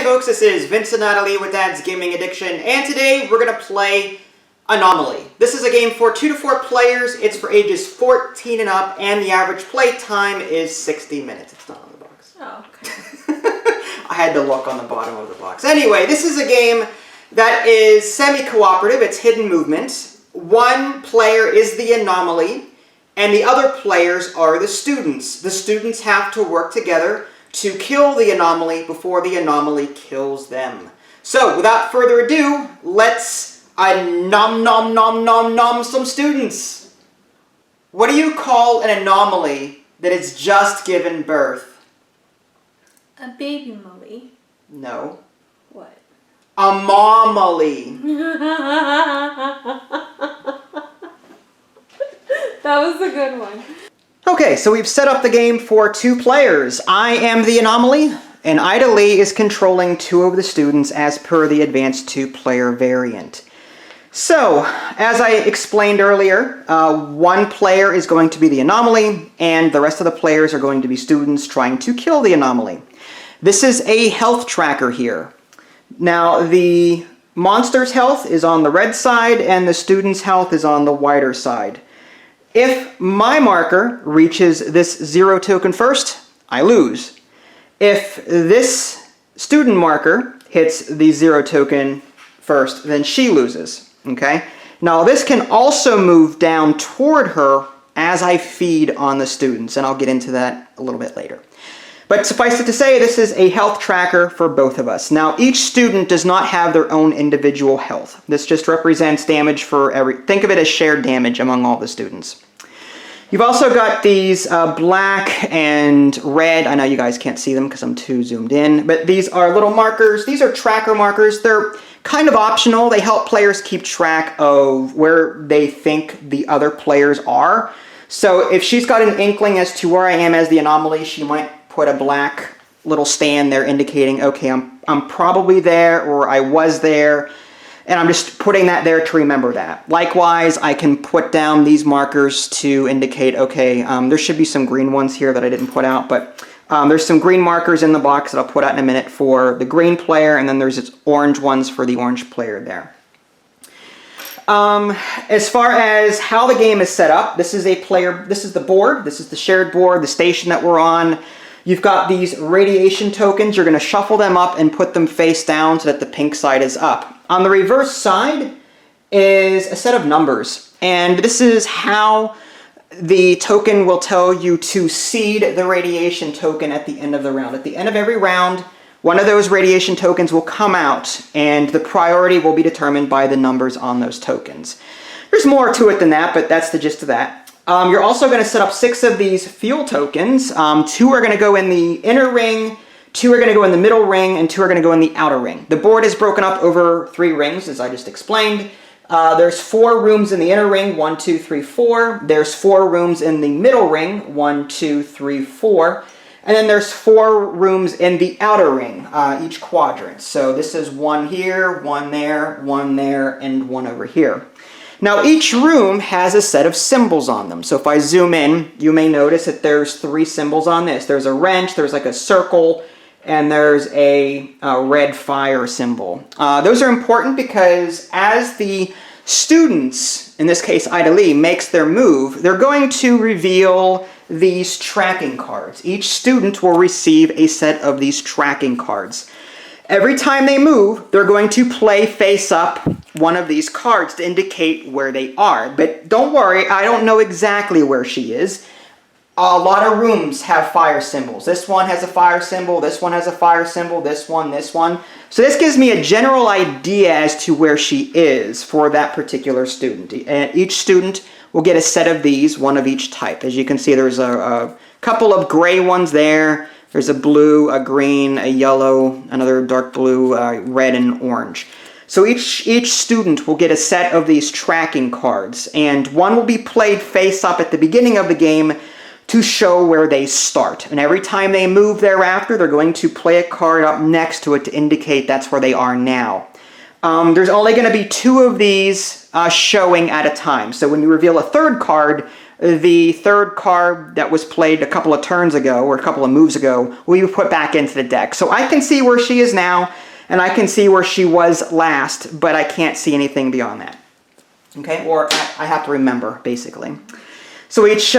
folks, this is Vincent Natalie with Dad's Gaming Addiction, and today we're going to play Anomaly. This is a game for 2 to 4 players, it's for ages 14 and up, and the average play time is 60 minutes. It's not on the box. Oh, okay. I had to look on the bottom of the box. Anyway, this is a game that is semi-cooperative, it's hidden movement. One player is the Anomaly, and the other players are the students. The students have to work together to kill the Anomaly before the Anomaly kills them. So, without further ado, let's nom some students. What do you call an Anomaly that has just given birth? A baby molly. No. What? A mommy. That was a good one. Okay, so we've set up the game for 2 players. I am the Anomaly, and Ida Lee is controlling 2 of the students as per the advanced 2-player variant. So, as I explained earlier, 1 player is going to be the Anomaly, and the rest of the players are going to be students trying to kill the Anomaly. This is a health tracker here. Now, the monster's health is on the red side, and the student's health is on the whiter side. If my marker reaches this 0 token first, I lose. If this student marker hits the 0 token first, then she loses. Okay? Now this can also move down toward her as I feed on the students, and I'll get into that a little bit later. But suffice it to say, this is a health tracker for both of us. Now, each student does not have their own individual health. This just represents damage for think of it as shared damage among all the students. You've also got these black and red. I know you guys can't see them because I'm too zoomed in, but these are little markers. These are tracker markers. They're kind of optional. They help players keep track of where they think the other players are. So if she's got an inkling as to where I am as the Anomaly, she might put a black little stand there indicating, okay, I'm probably there, or I was there, and I'm just putting that there to remember that. Likewise, I can put down these markers to indicate, okay, there should be some green ones here that I didn't put out, but there's some green markers in the box that I'll put out in a minute for the green player, and then there's orange ones for the orange player there. As far as how the game is set up, this is the board, this is the shared board, the station that we're on. You've got these radiation tokens. You're going to shuffle them up and put them face down so that the pink side is up. On the reverse side is a set of numbers, and this is how the token will tell you to seed the radiation token at the end of the round. At the end of every round, one of those radiation tokens will come out, and the priority will be determined by the numbers on those tokens. There's more to it than that, but that's the gist of that. You're also going to set up 6 of these fuel tokens. 2 are going to go in the inner ring, 2 are going to go in the middle ring, and 2 are going to go in the outer ring. The board is broken up over 3 rings, as I just explained. There's 4 rooms in the inner ring, 1, 2, 3, 4. There's 4 rooms in the middle ring, 1, 2, 3, 4. And then there's 4 rooms in the outer ring, each quadrant. So this is 1 here, 1 there, 1 there, and 1 over here. Now each room has a set of symbols on them. So if I zoom in, you may notice that there's 3 symbols on this. There's a wrench, there's like a circle, and there's a red fire symbol. Those are important because as the students, in this case Ida Lee, makes their move, they're going to reveal these tracking cards. Each student will receive a set of these tracking cards. Every time they move, they're going to play face up one of these cards to indicate where they are. But don't worry, I don't know exactly where she is. A lot of rooms have fire symbols. This one has a fire symbol, this one has a fire symbol, this one, this one. So this gives me a general idea as to where she is for that particular student. And each student will get a set of these, one of each type. As you can see, there's a couple of gray ones there. There's a blue, a green, a yellow, another dark blue, red, and orange. So each student will get a set of these tracking cards, and one will be played face up at the beginning of the game to show where they start. And every time they move thereafter, they're going to play a card up next to it to indicate that's where they are now. There's only going to be 2 of these showing at a time. So when you reveal a third card, the third card that was played a couple of turns ago or a couple of moves ago will be put back into the deck. So I can see where she is now, and I can see where she was last, but I can't see anything beyond that. Okay, or I have to remember, basically. So each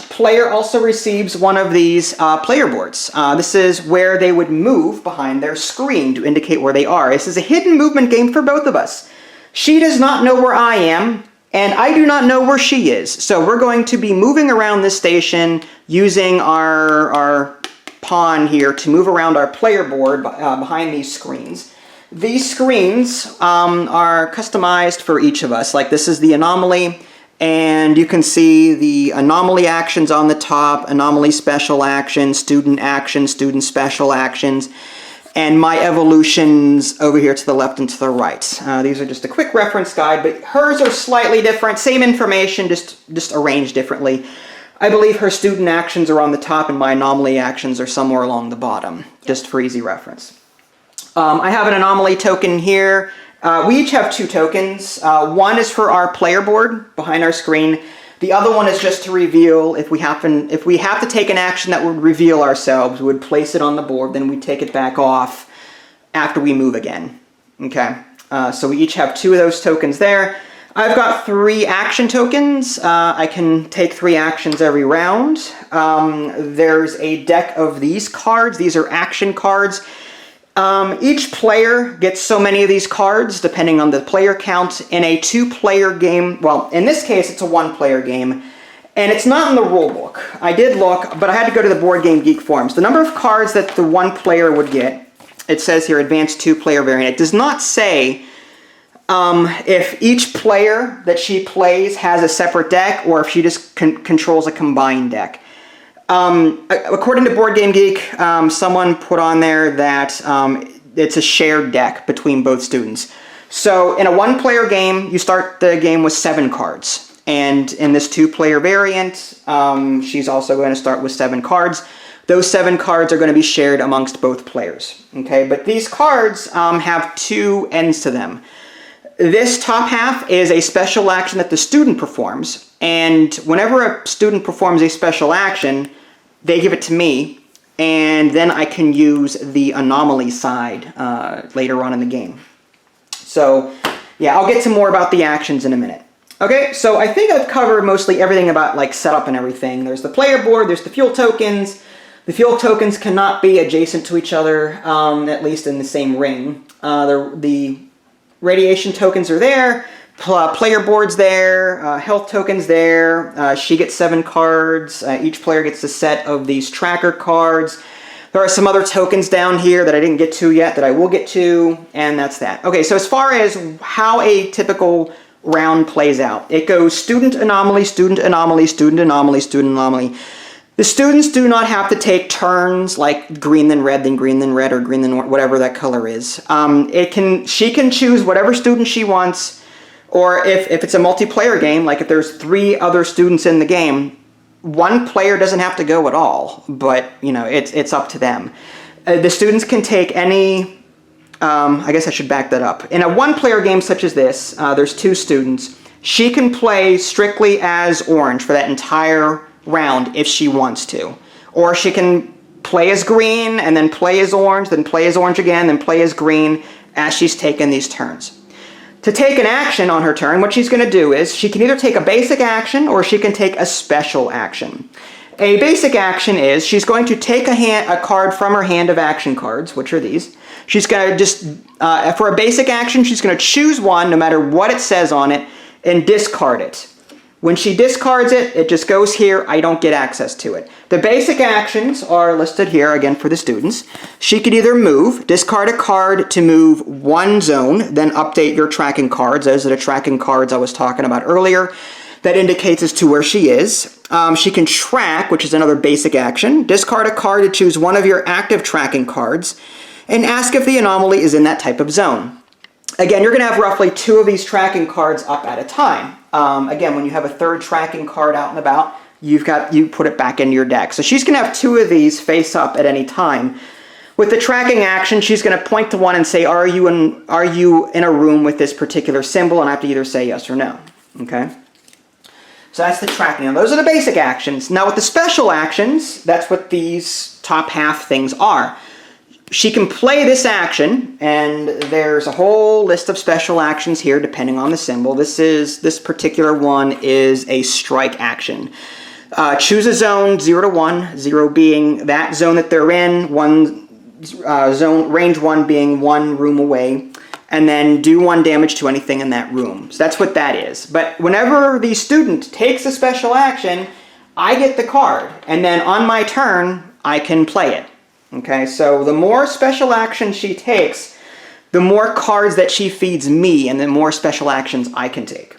player also receives one of these player boards. This is where they would move behind their screen to indicate where they are. This is a hidden movement game for both of us. She does not know where I am, and I do not know where she is. So we're going to be moving around this station using our pawn here to move around our player board behind these screens. These screens are customized for each of us. Like this is the Anomaly. And you can see the Anomaly actions on the top, Anomaly special actions, student special actions, and my evolutions over here to the left and to the right. These are just a quick reference guide, but hers are slightly different. Same information, just arranged differently. I believe her student actions are on the top and my Anomaly actions are somewhere along the bottom, just for easy reference. I have an Anomaly token here. We each have 2 tokens. One is for our player board behind our screen. The other one is just to reveal if we have to take an action that would reveal ourselves, we would place it on the board, then we take it back off after we move again. Okay, so we each have 2 of those tokens there. I've got 3 action tokens. I can take 3 actions every round. There's a deck of these cards. These are action cards. Each player gets so many of these cards, depending on the player count. In a 2-player game, well, in this case, it's a 1-player game, and it's not in the rule book. I did look, but I had to go to the Board Game Geek forums. The number of cards that the 1 player would get, it says here, advanced 2-player variant. It does not say if each player that she plays has a separate deck, or if she just controls a combined deck. According to Board Game Geek, someone put on there that it's a shared deck between both students. So in a 1-player game, you start the game with 7 cards. And in this 2-player variant, she's also going to start with 7 cards. Those 7 cards are going to be shared amongst both players. Okay, but these cards have 2 ends to them. This top half is a special action that the student performs. And whenever a student performs a special action, they give it to me, and then I can use the Anomaly side later on in the game. So, yeah, I'll get to more about the actions in a minute. Okay, so I think I've covered mostly everything about like setup and everything. There's the player board, there's the fuel tokens. The fuel tokens cannot be adjacent to each other, at least in the same ring. The radiation tokens are there. Player board's there, health tokens there, she gets 7 cards, each player gets a set of these tracker cards. There are some other tokens down here that I didn't get to yet that I will get to, and that's that. Okay, so as far as how a typical round plays out, it goes student anomaly, student anomaly, student anomaly, student anomaly. The students do not have to take turns like green then red, or green then whatever that color is. She can choose whatever student she wants. Or if it's a multiplayer game, like if there's 3 other students in the game, 1 player doesn't have to go at all, but you know, it's up to them. The students can take any, I guess I should back that up. In a 1-player game such as this, there's 2 students. She can play strictly as orange for that entire round if she wants to. Or she can play as green, and then play as orange, then play as orange again, then play as green as she's taken these turns. To take an action on her turn, what she's going to do is she can either take a basic action or she can take a special action. A basic action is she's going to take a card from her hand of action cards, which are these. She's going to just, for a basic action, she's going to choose one, no matter what it says on it, and discard it. When she discards it, it just goes here. I don't get access to it. The basic actions are listed here, again, for the students. She could either move, discard a card to move 1 zone, then update your tracking cards. Those are the tracking cards I was talking about earlier. That indicates as to where she is. She can track, which is another basic action. Discard a card to choose one of your active tracking cards, and ask if the anomaly is in that type of zone. Again, you're going to have roughly 2 of these tracking cards up at a time. Again, when you have a 3rd tracking card out and about, you put it back into your deck. So she's going to have 2 of these face up at any time. With the tracking action, she's going to point to one and say, are you in a room with this particular symbol? And I have to either say yes or no. Okay. So that's the tracking. Now, those are the basic actions. Now, with the special actions, that's what these top half things are. She can play this action, and there's a whole list of special actions here depending on the symbol. This particular one is a strike action. Choose a zone 0 to 1, 0 being that zone that they're in, range 1 being 1 room away, and then do 1 damage to anything in that room. So that's what that is. But whenever the student takes a special action, I get the card, and then on my turn, I can play it. Okay, so the more special actions she takes, the more cards that she feeds me, and the more special actions I can take.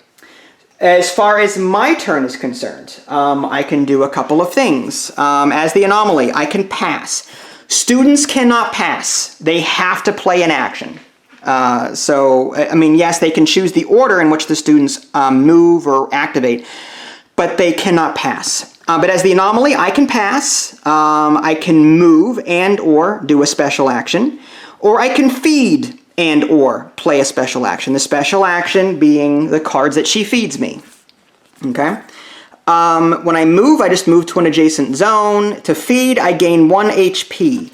As far as my turn is concerned, I can do a couple of things. As the Anomaly, I can pass. Students cannot pass. They have to play an action. Yes, they can choose the order in which the students move or activate, but they cannot pass. But as the Anomaly, I can pass, I can move and or do a special action, or I can feed and or play a special action. The special action being the cards that she feeds me. Okay? When I move, I just move to an adjacent zone. To feed, I gain 1 HP.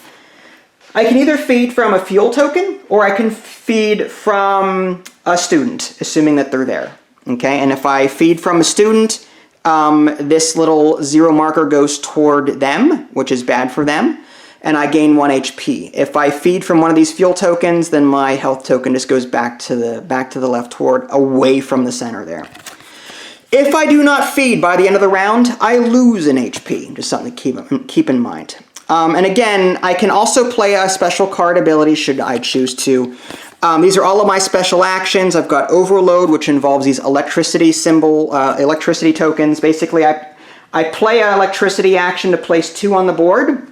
I can either feed from a fuel token, or I can feed from a student, assuming that they're there. Okay? And if I feed from a student, this little 0 marker goes toward them, which is bad for them, and I gain 1 HP. If I feed from one of these fuel tokens, then my health token just goes back to the left toward away from the center there. If I do not feed by the end of the round, I lose an HP. Just something to keep in mind. And again, I can also play a special card ability should I choose to. These are all of my special actions. I've got Overload, which involves these electricity tokens. Basically, I play an electricity action to place 2 on the board.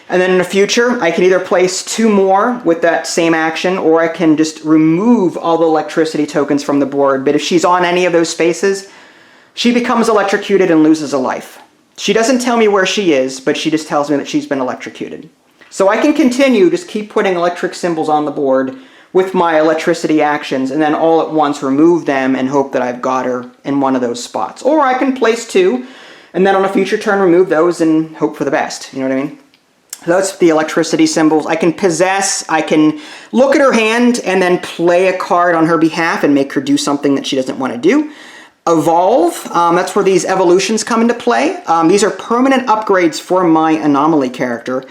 And then in the future, I can either place 2 more with that same action, or I can just remove all the electricity tokens from the board. But if she's on any of those spaces, she becomes electrocuted and loses a life. She doesn't tell me where she is, but she just tells me that she's been electrocuted. So I can continue, just keep putting electric symbols on the board with my electricity actions, and then all at once remove them and hope that I've got her in one of those spots. Or I can place 2, and then on a future turn remove those and hope for the best. You know what I mean? That's the electricity symbols. I can possess, I can look at her hand and then play a card on her behalf and make her do something that she doesn't want to do. Evolve, that's where these evolutions come into play. These are permanent upgrades for my Anomaly character,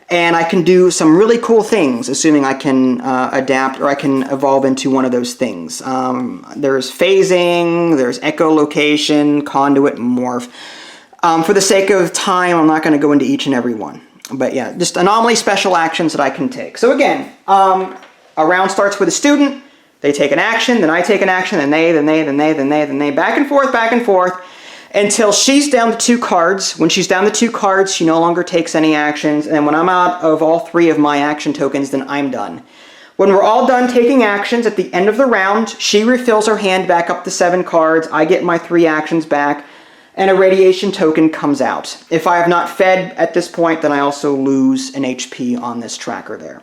and I can do some really cool things, assuming I can adapt or I can evolve into one of those things. There's phasing, there's echolocation, conduit, morph. For the sake of time, I'm not going to go into each and every one. But yeah, just Anomaly special actions that I can take. So again, a round starts with a student. They take an action, then I take an action, then they, back and forth, until she's down to 2 cards. When she's down to 2 cards, she no longer takes any actions. And when I'm out of all 3 of my action tokens, then I'm done. When we're all done taking actions at the end of the round, she refills her hand back up to 7 cards. I get my 3 actions back, and a radiation token comes out. If I have not fed at this point, then I also lose an HP on this tracker there.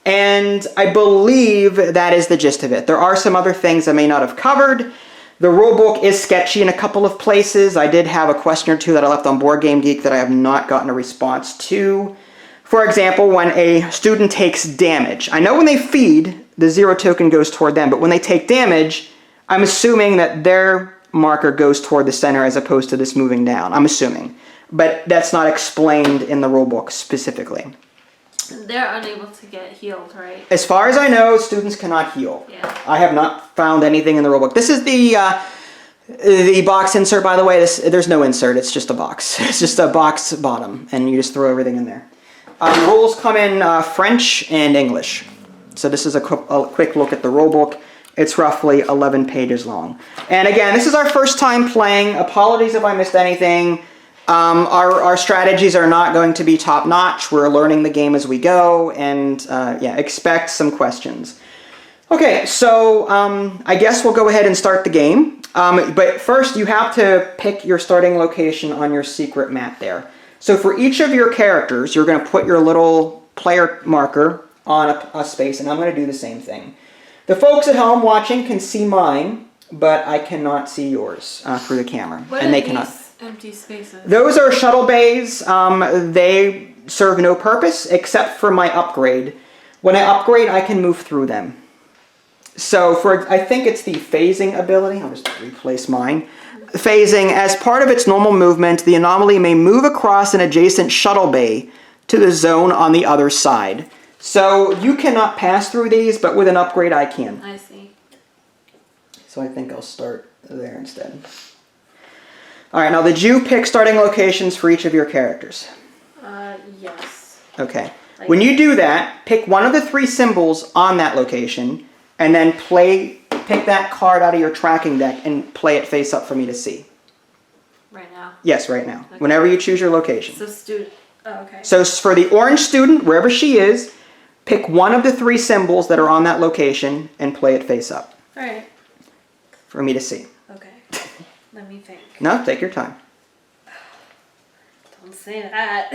And I believe that is the gist of it. There are some other things I may not have covered. The rulebook is sketchy in a couple of places. I did have a question or 2 that I left on Board Game Geek that I have not gotten a response to. For example, when a student takes damage. I know when they feed, the 0 token goes toward them, but when they take damage, I'm assuming that their marker goes toward the center as opposed to this moving down. I'm assuming. But that's not explained in the rulebook specifically. They're unable to get healed, right? As far as I know, students cannot heal. Yeah. I have not found anything in the rulebook. This is the box insert, by the way. There's no insert. It's just a box. It's just a box bottom, and you just throw everything in there. Rules come in French and English. So this is a quick look at the rulebook. It's roughly 11 pages long. And again, this is our first time playing. Apologies if I missed anything. Our strategies are not going to be top-notch. We're learning the game as we go, and yeah, expect some questions. Okay, so I guess we'll go ahead and start the game. But first, you have to pick your starting location on your secret map there. So for each of your characters, you're going to put your little player marker on a space, and I'm going to do the same thing. The folks at home watching can see mine. but I cannot see yours through the camera, What and are they these cannot. empty spaces? Those are shuttle bays. They serve no purpose except for my upgrade. When I upgrade, I can move through them. So I think it's the phasing ability. I'll just replace mine. Phasing, as part of its normal movement, the Anomaly may move across an adjacent shuttle bay to the zone on the other side. So you cannot pass through these, but with an upgrade I can. I see. So I think I'll start there instead. Alright, now did you pick starting locations for each of your characters? Yes. Okay. When you do that, pick one of the 3 symbols on that location, and then pick that card out of your tracking deck and play it face up for me to see. Right now? Yes, right now. Okay. Whenever you choose your location. So student. Oh, okay. So for the orange student, wherever she is, pick one of the 3 symbols that are on that location and play it face up. Alright. For me to see. Okay. Let me think. No, take your time. Don't say that.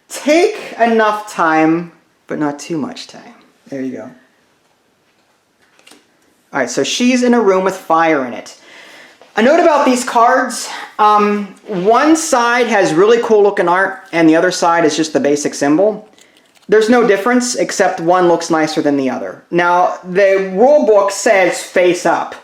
Take enough time, but not too much time. There you go. Alright, so she's in a room with fire in it. A note about these cards, one side has really cool looking art and the other side is just the basic symbol. There's no difference except one looks nicer than the other. Now, the rule book says face up.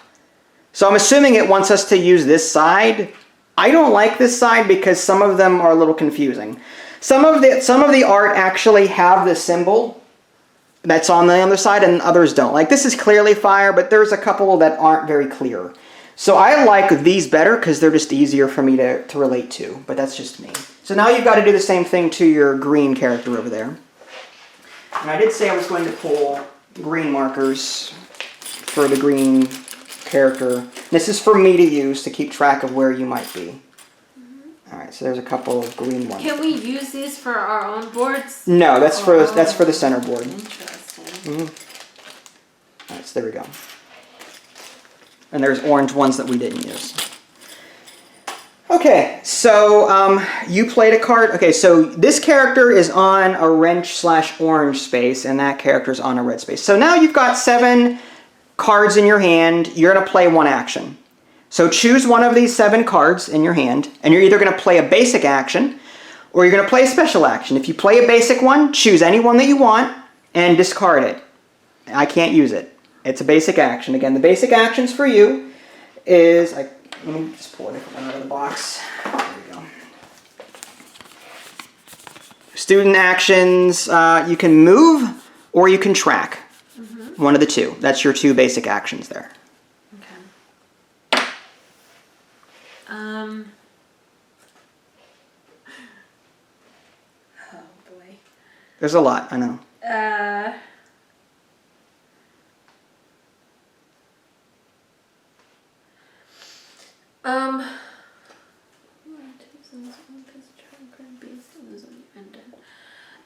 So I'm assuming it wants us to use this side. I don't like this side because some of them are a little confusing. Some of the art actually have the symbol that's on the other side and others don't. Like this is clearly fire, but there's a couple that aren't very clear. So I like these better because they're just easier for me to relate to, but that's just me. So now you've got to do the same thing to your green character over there. And I did say I was going to pull green markers for the green character. This is for me to use to keep track of where you might be. Alright, so there's a couple of green ones. Can we use these for our own boards? No, that's for the center board. Interesting. Alright, so there we go. And there's orange ones that we didn't use. Okay, so you played a card. Okay, so this character is on a wrench/orange space, and that character's on a red space. So now you've got 7 cards in your hand. You're going to play one action. So choose one of these 7 cards in your hand, and you're either going to play a basic action, or you're going to play a special action. If you play a basic one, choose any one that you want, and discard it. I can't use it. It's a basic action. Again, the basic actions for you is... let me just pull a different one out of the box. There we go. Student actions, you can move or you can track. One of the 2. That's your 2 basic actions there. Okay. Oh boy. There's a lot, I know.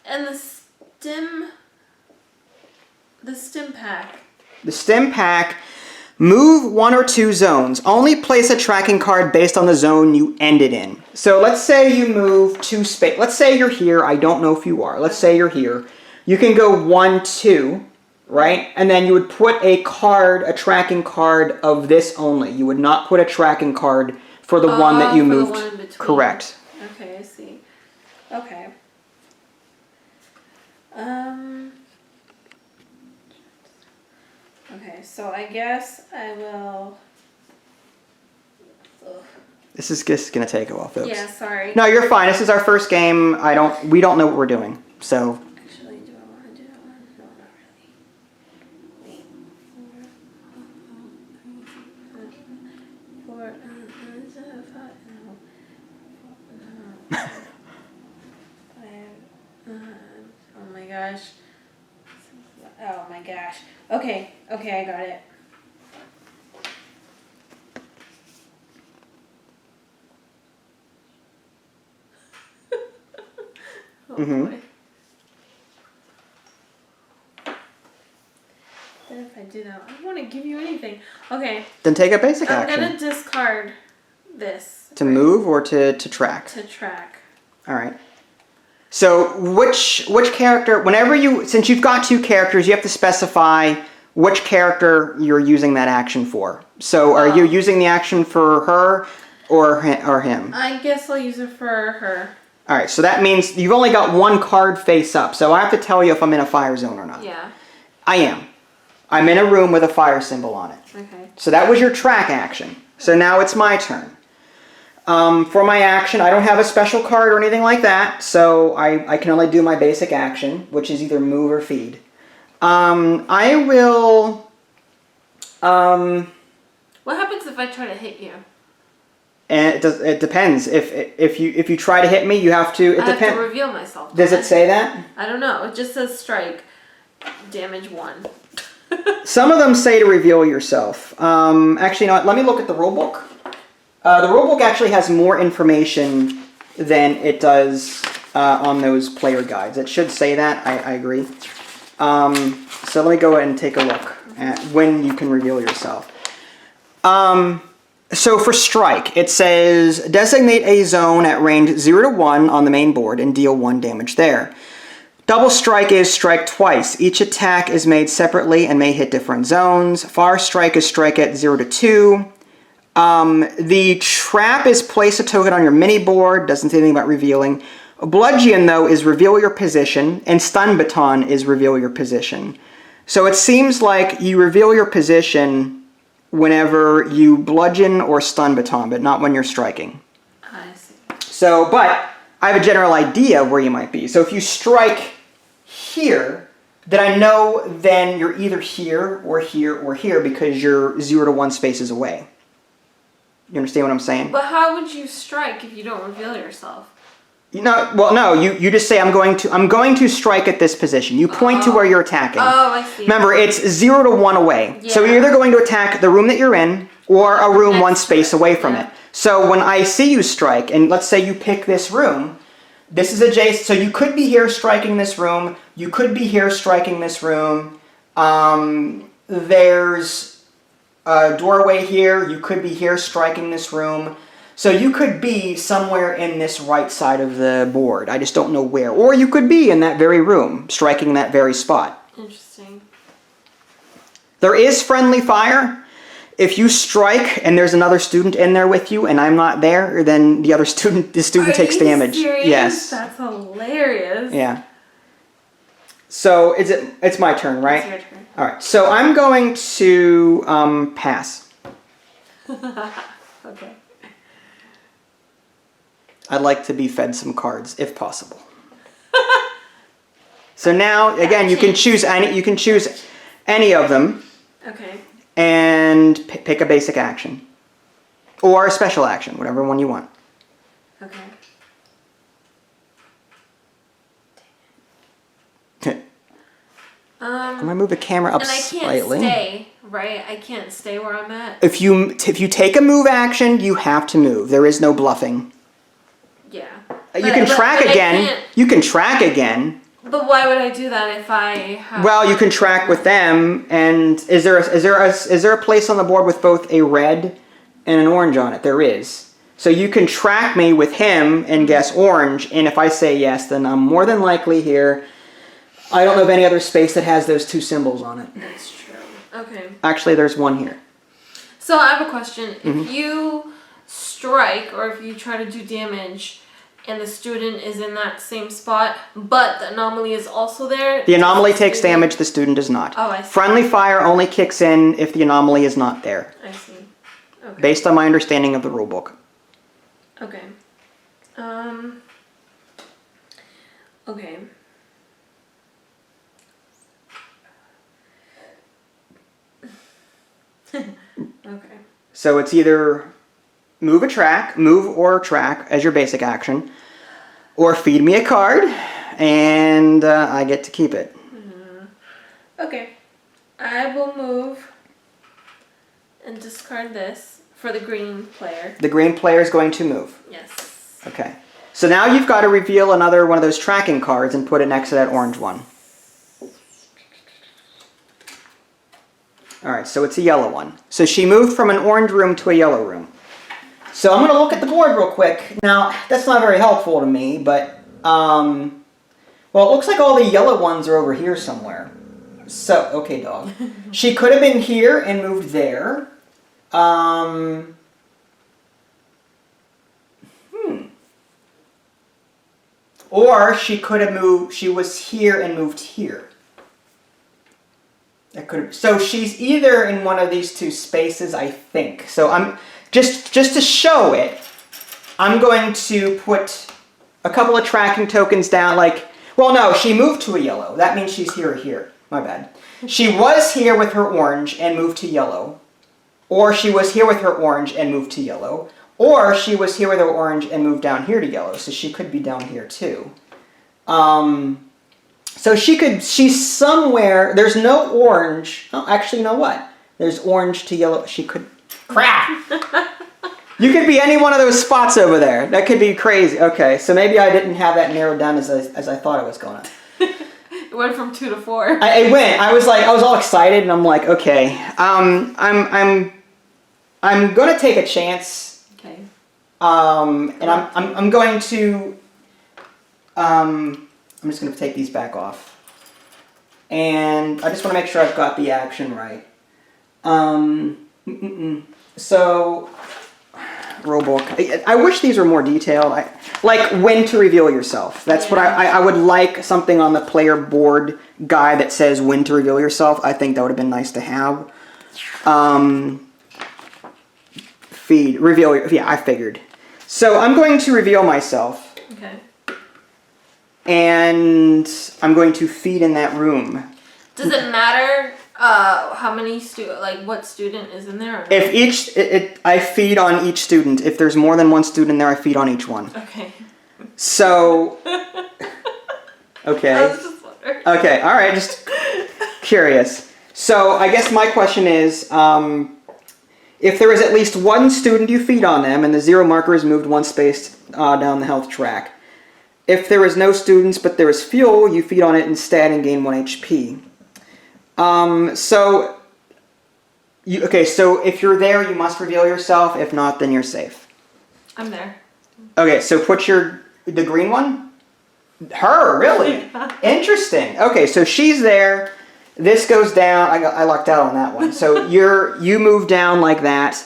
And the stim pack. The stim pack, move 1 or 2 zones. Only place a tracking card based on the zone you ended in. So let's say you move 2 space. Let's say you're here. I don't know if you are. Let's say you're here. You can go 1, 2, right? And then you would put a tracking card of this only. You would not put a tracking card for the one that you moved. The one in between. Correct. Okay, I see. Okay. Okay, so I guess I will... Ugh. This is just going to take a while, folks. Yeah, sorry. No, you're fine. This is our first game. We don't know what we're doing. So... Actually, do I want to do that one? No, not really. Wait. 4, 5, oh my gosh. Oh my gosh. Okay, I got it. Oh boy. Then if I do that, I don't want to give you anything. Okay. Then take a basic action. I'm gonna discard this. To move or to track? To track. Alright. So which character, since you've got 2 characters, you have to specify which character you're using that action for. So are you using the action for her or him? I guess I'll use it for her. All right, so that means you've only got one card face up. So I have to tell you if I'm in a fire zone or not. Yeah. I am. I'm in a room with a fire symbol on it. Okay. So that was your track action. So now it's my turn. For my action, I don't have a special card or anything like that, so I can only do my basic action, which is either move or feed. I will... what happens if I try to hit you? And it depends. If you try to hit me, you have to... I have to reveal myself. Does it say that? I don't know. It just says strike. Damage 1. Some of them say to reveal yourself. Actually, you know what? Let me look at the rulebook. The rulebook actually has more information than it does on those player guides. It should say that. I agree. So let me go ahead and take a look at when you can reveal yourself. So for strike, it says designate a zone at range 0 to 1 on the main board and deal 1 damage there. Double strike is strike twice. Each attack is made separately and may hit different zones. Fire strike is strike at 0 to 2. The trap is place a token on your mini board. Doesn't say anything about revealing. Bludgeon, though, is reveal your position. And stun baton is reveal your position. So it seems like you reveal your position whenever you bludgeon or stun baton, but not when you're striking. I see. So, but I have a general idea of where you might be. So if you strike here, then I know then you're either here or here or here because you're 0 to 1 spaces away. You understand what I'm saying? But how would you strike if you don't reveal yourself? You just say I'm going to strike at this position. You point to where you're attacking. Oh, I see. Remember, it's 0 to 1 away. Yeah. So you're either going to attack the room that you're in or a room one space away from it. So when I see you strike, and let's say you pick this room, this is adjacent. So you could be here striking this room. You could be here striking this room. There's a doorway here. You could be here striking this room. So you could be somewhere in this right side of the board. I just don't know where. Or you could be in that very room, striking that very spot. Interesting. There is friendly fire. If you strike and there's another student in there with you and I'm not there, then the student takes damage. Serious? Yes. That's hilarious. Yeah. So it's my turn, right? It's your turn. All right. So I'm going to pass. Okay. I'd like to be fed some cards if possible. So now again, you can choose any of them. Okay. And pick a basic action. Or a special action, whatever one you want. Okay. I'm going to move the camera up slightly. And I can't stay, right? I can't stay where I'm at? If you take a move action, you have to move. There is no bluffing. Yeah. You can track again. You can track again. But why would I do that if I have... Well, you can track with them, and is there a place on the board with both a red and an orange on it? There is. So you can track me with him and guess orange, and if I say yes, then I'm more than likely here. I don't know of any other space that has those two symbols on it. That's true. Okay. Actually, there's one here. So I have a question. Mm-hmm. If you strike, or if you try to do damage... and the student is in that same spot, but the anomaly is also there. The anomaly takes damage, the student does not. Oh, I see. Friendly fire only kicks in if the anomaly is not there. I see. Okay. Based on my understanding of the rulebook. Okay. Okay. Okay. So it's either move or track as your basic action, or feed me a card, and I get to keep it. Okay. I will move and discard this for the green player. The green player is going to move. Yes. Okay. So now you've got to reveal another one of those tracking cards and put it next to that orange one. Alright, so it's a yellow one. So she moved from an orange room to a yellow room. So I'm going to look at the board real quick. Now, that's not very helpful to me, but, well, it looks like all the yellow ones are over here somewhere. So, okay, dog. She could have been here and moved there. Or she could have moved, she was here and moved here. That could. So she's either in one of these two spaces, I think. So I'm just to show it, I'm going to put a couple of tracking tokens down. Like, well, no, she moved to a yellow. That means she's here or here. My bad. She was here with her orange and moved to yellow, or she was here with her orange and moved to yellow, or she was here with her orange and moved down here to yellow. So she could be down here too. So she's somewhere, there's no orange. Oh, actually, you know what? There's orange to yellow. She could, crap! You could be any one of those spots over there. That could be crazy. Okay, so maybe I didn't have that narrowed down as I thought it was going to. It went from 2 to 4. It went. I was all excited, and I'm like, okay, I'm going to take a chance. Okay. And I'm going to, I'm just going to take these back off. And I just want to make sure I've got the action right. So, rulebook. I wish these were more detailed. Like when to reveal yourself. That's what I would like something on the player board guide that says when to reveal yourself. I think that would have been nice to have. Reveal. Yeah, I figured. So I'm going to reveal myself. Okay. And I'm going to feed in that room. Does it matter how many what student is in there? If I feed on each student. If there's more than one student in there, I feed on each one. Okay. So. Okay. I was just wondering. Okay. All right. Just curious. So I guess my question is, if there is at least one student, you feed on them, and the 0 marker is moved one space down the health track. If there is no students, but there is fuel, you feed on it instead and gain 1 HP. So if you're there, you must reveal yourself. If not, then you're safe. I'm there. Okay, so put the green one? Her, really? Interesting. Okay, so she's there. This goes down. I lucked out on that one. So you move down like that.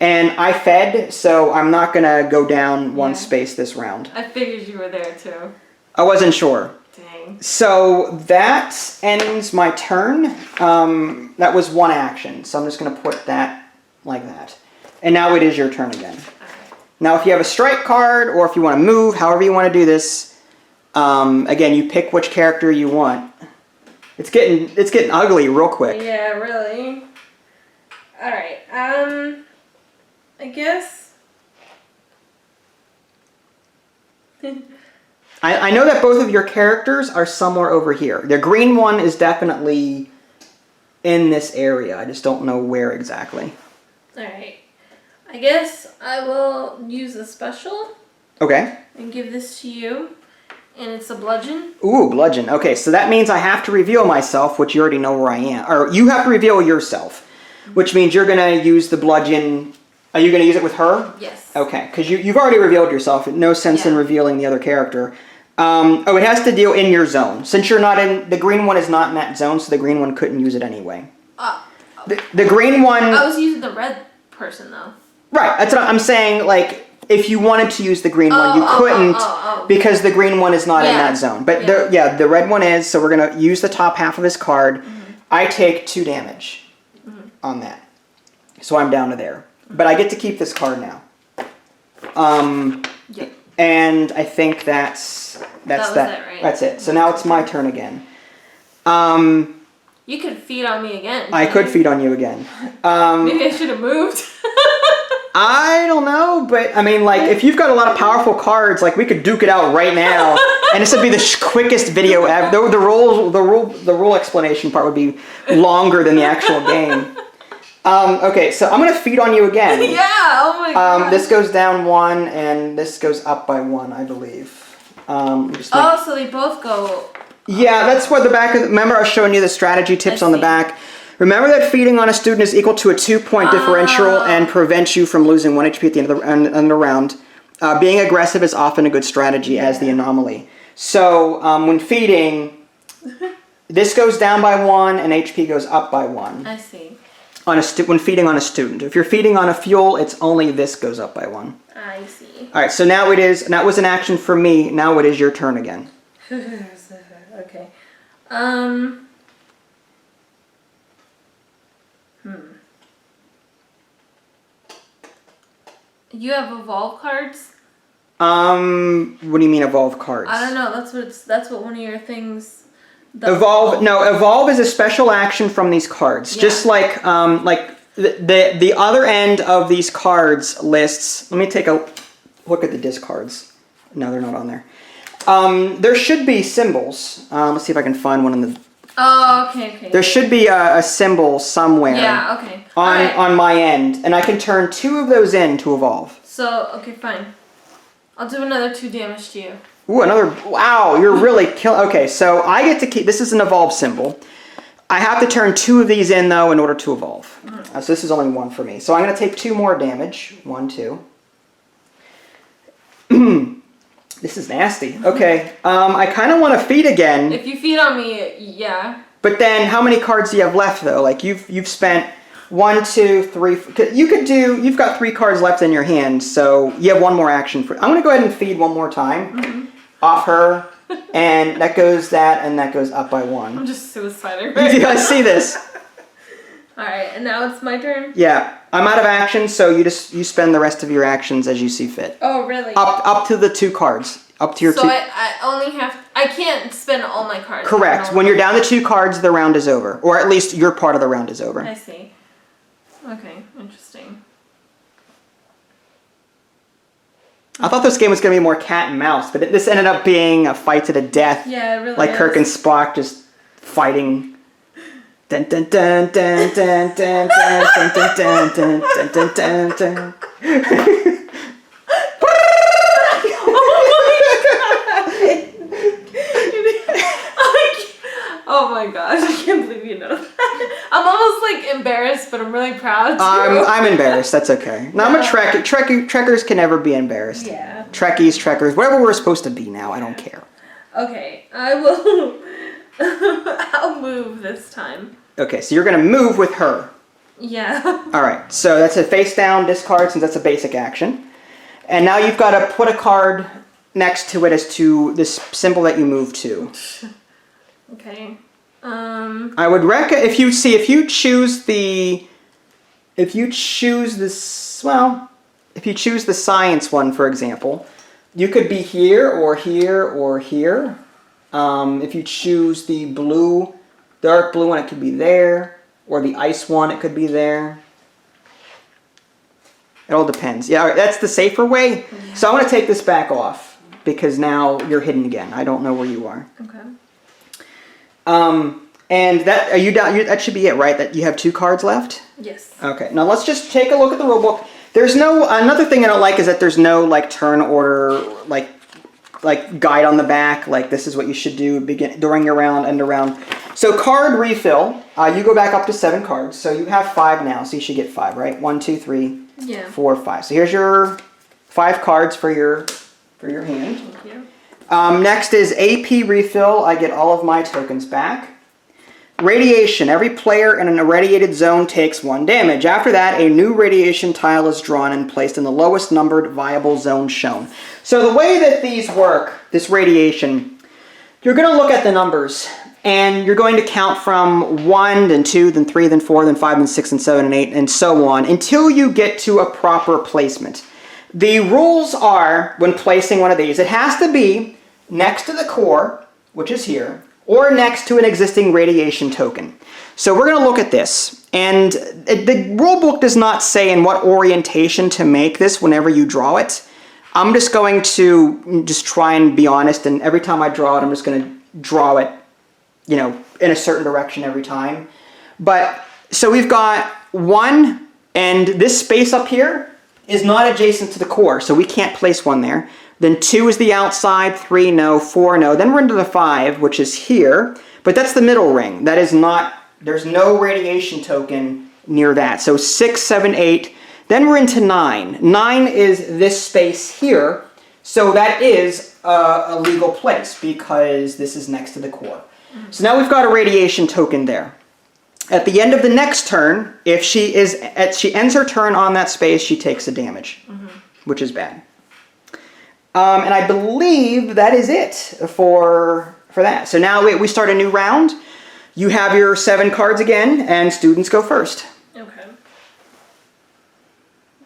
And I fed, so I'm not going to go down one space this round. I figured you were there, too. I wasn't sure. Dang. So that ends my turn. That was one action, so I'm just going to put that like that. And now it is your turn again. Okay. Now if you have a strike card, or if you want to move, however you want to do this, again, you pick which character you want. It's getting ugly real quick. Yeah, really. Alright, I guess. I know that both of your characters are somewhere over here. The green one is definitely in this area. I just don't know where exactly. Alright. I guess I will use a special. Okay. And give this to you. And it's a bludgeon. Ooh, bludgeon. Okay, so that means I have to reveal myself, which you already know where I am. Or you have to reveal yourself, which means you're going to use the bludgeon. Are you going to use it with her? Yes. Okay, because you've already revealed yourself. No sense in revealing the other character. It has to deal in your zone. Since you're not in... The green one is not in that zone, so the green one couldn't use it anyway. The green one... I was using the red person, though. Right, that's what I'm saying. Like, if you wanted to use the green one, you couldn't because the green one is not in that zone. But the red one is, so we're going to use the top half of his card. I take 2 damage on that. So I'm down to there. But I get to keep this card now. And I think that's it, right? That's it. So now it's my turn again. You could feed on me again. I could feed on you again. Maybe I should have moved. I don't know, but I mean, like, if you've got a lot of powerful cards, like, we could duke it out right now, and this would be the quickest video ever. The rule explanation part would be longer than the actual game. Okay, so I'm gonna feed on you again. Yeah. Oh my god. This goes down 1, and this goes up by 1, I believe. So they both go. Yeah, that's what the back of. Remember, I was showing you the strategy tips on the back. Remember that feeding on a student is equal to a 2-point differential and prevents you from losing 1 HP at the end of the round. Being aggressive is often a good strategy as the anomaly. So when feeding, This goes down by 1, and HP goes up by 1. I see. When feeding on a student. If you're feeding on a fuel, it's only this goes up by 1. I see. All right, so now that was an action for me. Now it is your turn again. Okay. You have evolve cards? What do you mean evolve cards? I don't know. That's what one of your things. Evolve is a special action from these cards. Yeah. Just like the other end of these cards lists. Let me take a look at the discards. No, they're not on there. There should be symbols. Let's see if I can find one in the. Oh, okay. There should be a symbol somewhere. Yeah, okay. On my end, and I can turn 2 of those in to evolve. So, okay, fine. I'll do another 2 damage to you. Ooh, another. Wow, you're really killing. Okay, so I get to keep. This is an evolve symbol. I have to turn 2 of these in though in order to evolve. So this is only 1 for me. So I'm going to take 2 more damage. 1, 2. This is nasty. Okay, I kind of want to feed again. If you feed on me, yeah. But then, how many cards do you have left though? Like you've spent 1, 2, 3. You've got 3 cards left in your hand, so you have 1 more action for. I'm going to go ahead and feed 1 more time off her, and that goes up by 1. I'm just suicidal. You guys see this? All right, and now it's my turn. Yeah, I'm out of action, so you spend the rest of your actions as you see fit. Oh, really? Up to the 2 cards. Up to your 2. So I only have. I can't spend all my cards. Correct. When you're down to 2 cards, the round is over, or at least your part of the round is over. I see. Okay, interesting. I thought this game was going to be more cat and mouse, but this ended up being a fight to the death. Yeah, it really like is. Kirk and Spock just fighting. Dun dun dun dun dun dun dun dun dun dun dun dun dun. Oh my gosh, I can't believe you know that. I'm almost like embarrassed, but I'm really proud too. I'm embarrassed, that's okay. No, I'm a Trekkie. Trekkers can never be embarrassed. Yeah. Trekkies, Trekkers, whatever we're supposed to be now, I don't care. Okay, I will. I'll move this time. Okay, so you're going to move with her. Yeah. Alright, so that's a face down discard since that's a basic action. And now you've got to put a card next to it as to this symbol that you move to. Okay. I would recommend if you choose the science one, for example, you could be here or here or here. If you choose the dark blue one, it could be there, or the ice one, it could be there. It all depends. Yeah, that's the safer way. Yeah. So I want to take this back off because now you're hidden again. I don't know where you are. Okay. And that, are you down? That should be it, right? That you have 2 cards left? Yes. Okay, now let's just take a look at the rulebook. There's another thing I don't like is that there's no like turn order, like guide on the back, like this is what you should do during your round, end of round. So card refill, you go back up to 7 cards. So you have 5 now, so you should get 5, right? 1, 2, 3, 4, 5. So here's your 5 cards for your hand. Thank you. Next is AP refill. I get all of my tokens back. Radiation. Every player in an irradiated zone takes 1 damage. After that, a new radiation tile is drawn and placed in the lowest numbered viable zone shown. So the way that these work, this radiation, you're going to look at the numbers. And you're going to count from 1, then 2, then 3, then 4, then 5, then 6, and 7, and 8, and so on, until you get to a proper placement. The rules are, when placing one of these, it has to be next to the core, which is here, or next to an existing radiation token. So we're going to look at this. And the rulebook does not say in what orientation to make this whenever you draw it. I'm just going to try and be honest, and every time I draw it, I'm just going to draw it, in a certain direction every time. But, so we've got 1, and this space up here is not adjacent to the core, so we can't place 1 there. Then 2 is the outside, 3, no, 4, no. Then we're into the 5, which is here, but that's the middle ring. That is not, there's no radiation token near that. So 6, 7, 8. Then we're into 9. 9 is this space here, so that is a legal place because this is next to the core. So now we've got a radiation token there. At the end of the next turn, if she ends her turn on that space, she takes a damage, which is bad. And I believe that is it for that. So now we start a new round. You have your 7 cards again, and students go first. Okay.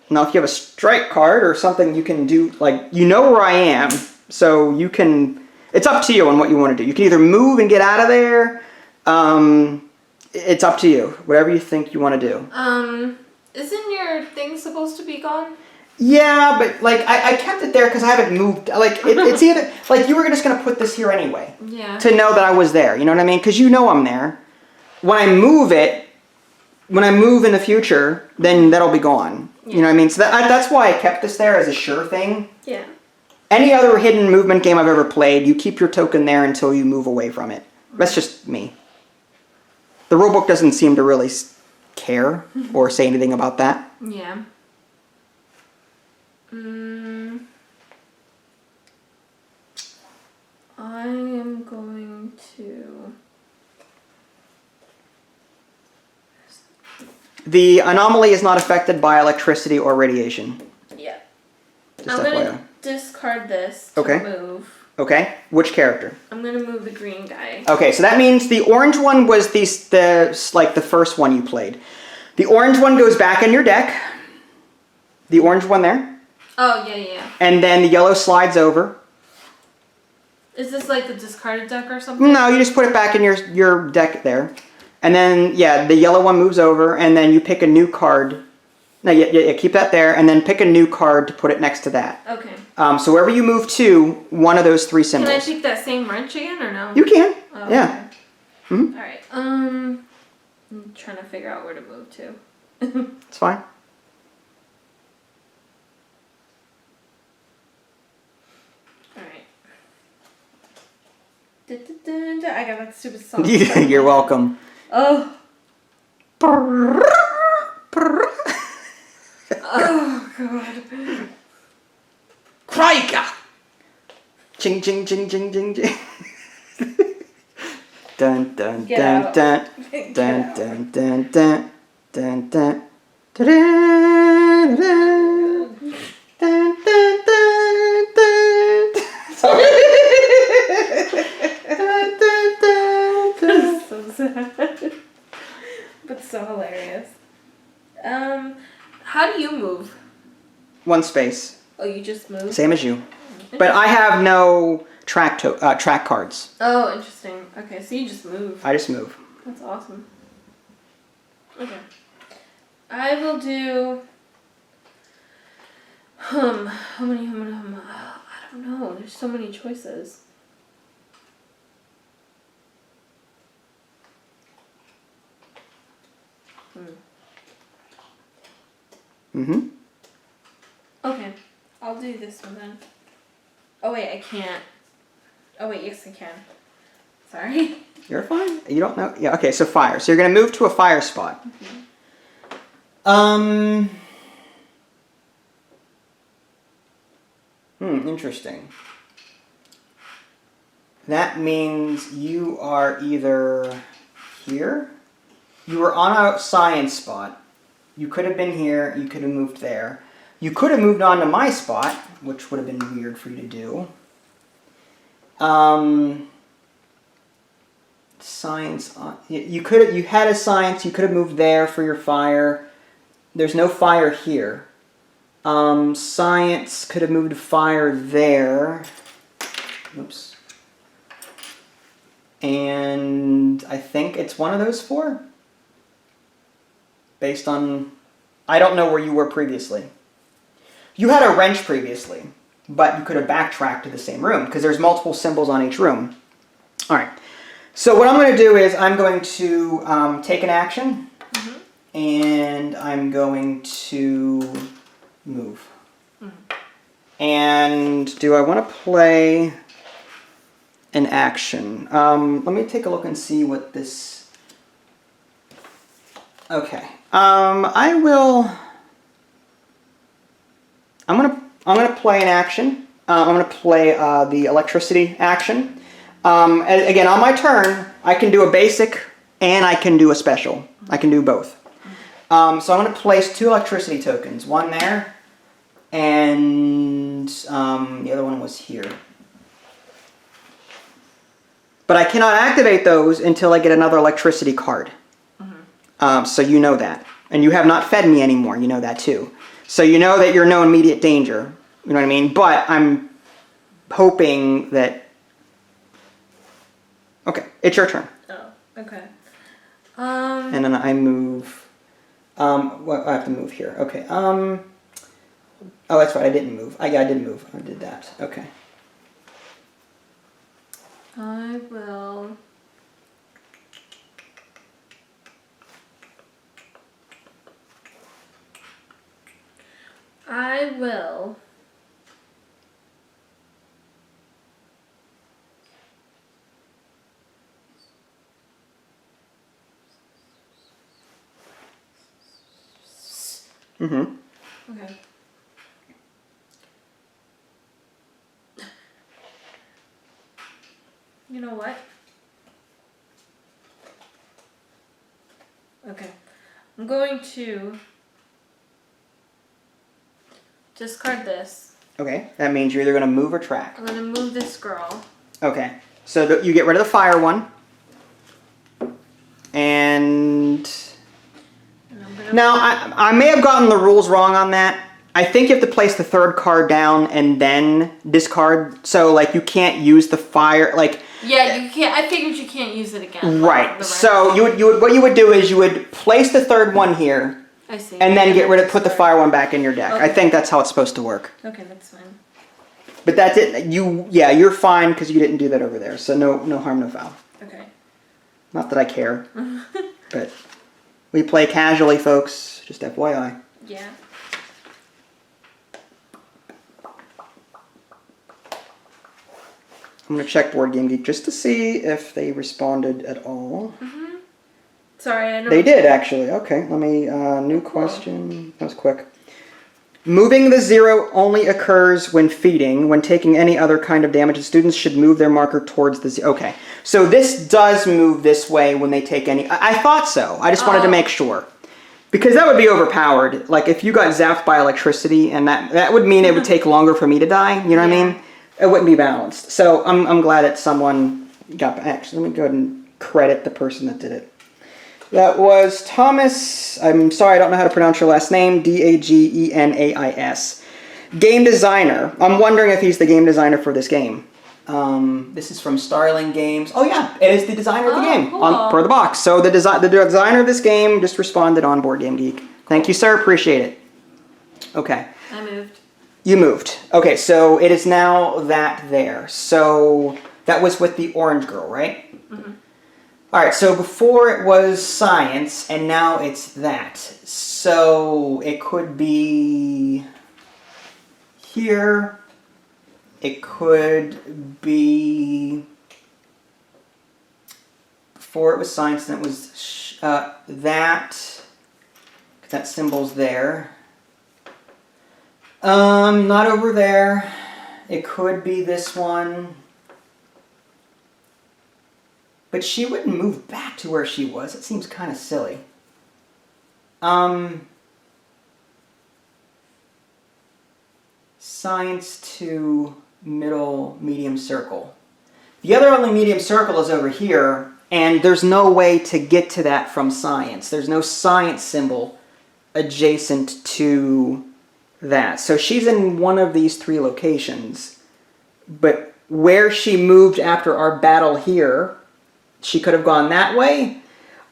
Now, if you have a strike card or something, you can do, like, you know where I am, so you can, it's up to you on what you want to do. You can either move and get out of there. It's up to you, whatever you think you want to do. Isn't your thing supposed to be gone? Yeah, but, like, I kept it there because I haven't moved. Like, it's either, like, you were just going to put this here anyway. Yeah. To know that I was there, you know what I mean? Because you know I'm there. When I move in the future, then that'll be gone. Yeah. You know what I mean? So that's why I kept this there as a sure thing. Yeah. Any other hidden movement game I've ever played, you keep your token there until you move away from it. That's just me. The rulebook doesn't seem to really care or say anything about that. Yeah. I am going to... The anomaly is not affected by electricity or radiation. Yeah. Just I'm FYI. going to discard this to move. Okay. Which character? I'm going to move the green guy. Okay, so that means the orange one was the first one you played. The orange one goes back in your deck. The orange one there. Oh, yeah. And then the yellow slides over. Is this like the discarded deck or something? No, you just put it back in your deck there. And then, yeah, the yellow one moves over, and then you pick a new card. No, yeah, keep that there, and then pick a new card to put it next to that. Okay. So wherever you move to, one of those 3 symbols. Can I pick that same wrench again, or no? You can, oh, yeah. Okay. Mm-hmm. All right, I'm trying to figure out where to move to. It's fine. I got that stupid song. You're welcome. Oh. Oh, God. Krika! Ching, ching, ching, ching, ching, ching. Dun, dun, Get dun, out. dun, Get dun, out. dun, dun, dun, dun, dun, dun, dun, dun, dun, dun. Sorry. So sad. But so hilarious. How do you move? 1 space. Oh, you just move? Same as you. But I have no track cards. Oh, interesting. Okay, so you just move. I just move. That's awesome. Okay. I will do... How many? I don't know. There's so many choices. Mm-hmm. Okay. I'll do this one then. Oh, wait, I can't. Oh, wait, yes, I can. Sorry. You're fine. You don't know? Yeah, okay, so fire. So you're going to move to a fire spot. Interesting. That means you are either here. You were on a science spot. You could have been here. You could have moved there. You could have moved on to my spot, which would have been weird for you to do. Science. You had a science. You could have moved there for your fire. There's no fire here. Science could have moved to fire there. Oops. And I think it's one of those 4. Based on... I don't know where you were previously. You had a wrench previously, but you could have backtracked to the same room, because there's multiple symbols on each room. Alright. So what I'm going to do is I'm going to take an action, and I'm going to move. And do I want to play an action? Let me take a look and see what this... Okay. I will... I'm gonna play an action. I'm gonna play the electricity action. Again, on my turn, I can do a basic and I can do a special. I can do both. So I'm going to place 2 electricity tokens. One there, and the other one was here. But I cannot activate those until I get another electricity card. So you know that. And you have not fed me anymore. You know that too. So you know that you're no immediate danger. You know what I mean? But I'm hoping that... Okay, it's your turn. Oh, okay. And then I move... well, I have to move here. Okay. Oh, that's right. I didn't move. Yeah, I did move. I did that. Okay. I will... Mm-hmm. Okay. You know what? Okay. I'm going to discard this. Okay. That means you're either going to move or track. I'm going to move this girl. Okay. So you get rid of the fire one. And... Now, I may have gotten the rules wrong on that. I think you have to place the 3rd card down and then discard. So, like, you can't use the fire, like... Yeah, you can't. I figured you can't use it again. Right. So, what you would do is you would place the 3rd one here. I see. And then put the fire one back in your deck. Okay. I think that's how it's supposed to work. Okay, that's fine. But that's it. You're fine because you didn't do that over there. So, no harm, no foul. Okay. Not that I care. But... We play casually, folks. Just FYI. Yeah. I'm going to check Board Game Geek just to see if they responded at all. Mm-hmm. Sorry, I know. They did, actually. Okay, let me... new question. That was quick. Moving the 0 only occurs when feeding. When taking any other kind of damage, the students should move their marker towards the 0. Okay, so this does move this way when they take any... I thought so. I just wanted to make sure. Because that would be overpowered. Like, if you got zapped by electricity, and that would mean it would take longer for me to die. You know what I mean? It wouldn't be balanced. So I'm glad that someone got... Actually, let me go ahead and credit the person that did it. That was Thomas, I'm sorry, I don't know how to pronounce your last name, Dagenais. Game designer. I'm wondering if he's the game designer for this game. This is from Starling Games. Oh yeah, it is the designer of the game, cool. Per the box. So the designer of this game just responded on Board Game Geek. Thank you, sir, appreciate it. Okay. I moved. You moved. Okay, so it is now that there. So that was with the orange girl, right? Mm-hmm. Alright, so before it was science, and now it's that. So it could be here. It could be... Before it was science, then it was that. That symbol's there. Not over there. It could be this one. But she wouldn't move back to where she was. It seems kind of silly. Science to middle medium circle. The other only medium circle is over here, and there's no way to get to that from science. There's no science symbol adjacent to that. So she's in one of these 3 locations. But where she moved after our battle here... She could have gone that way.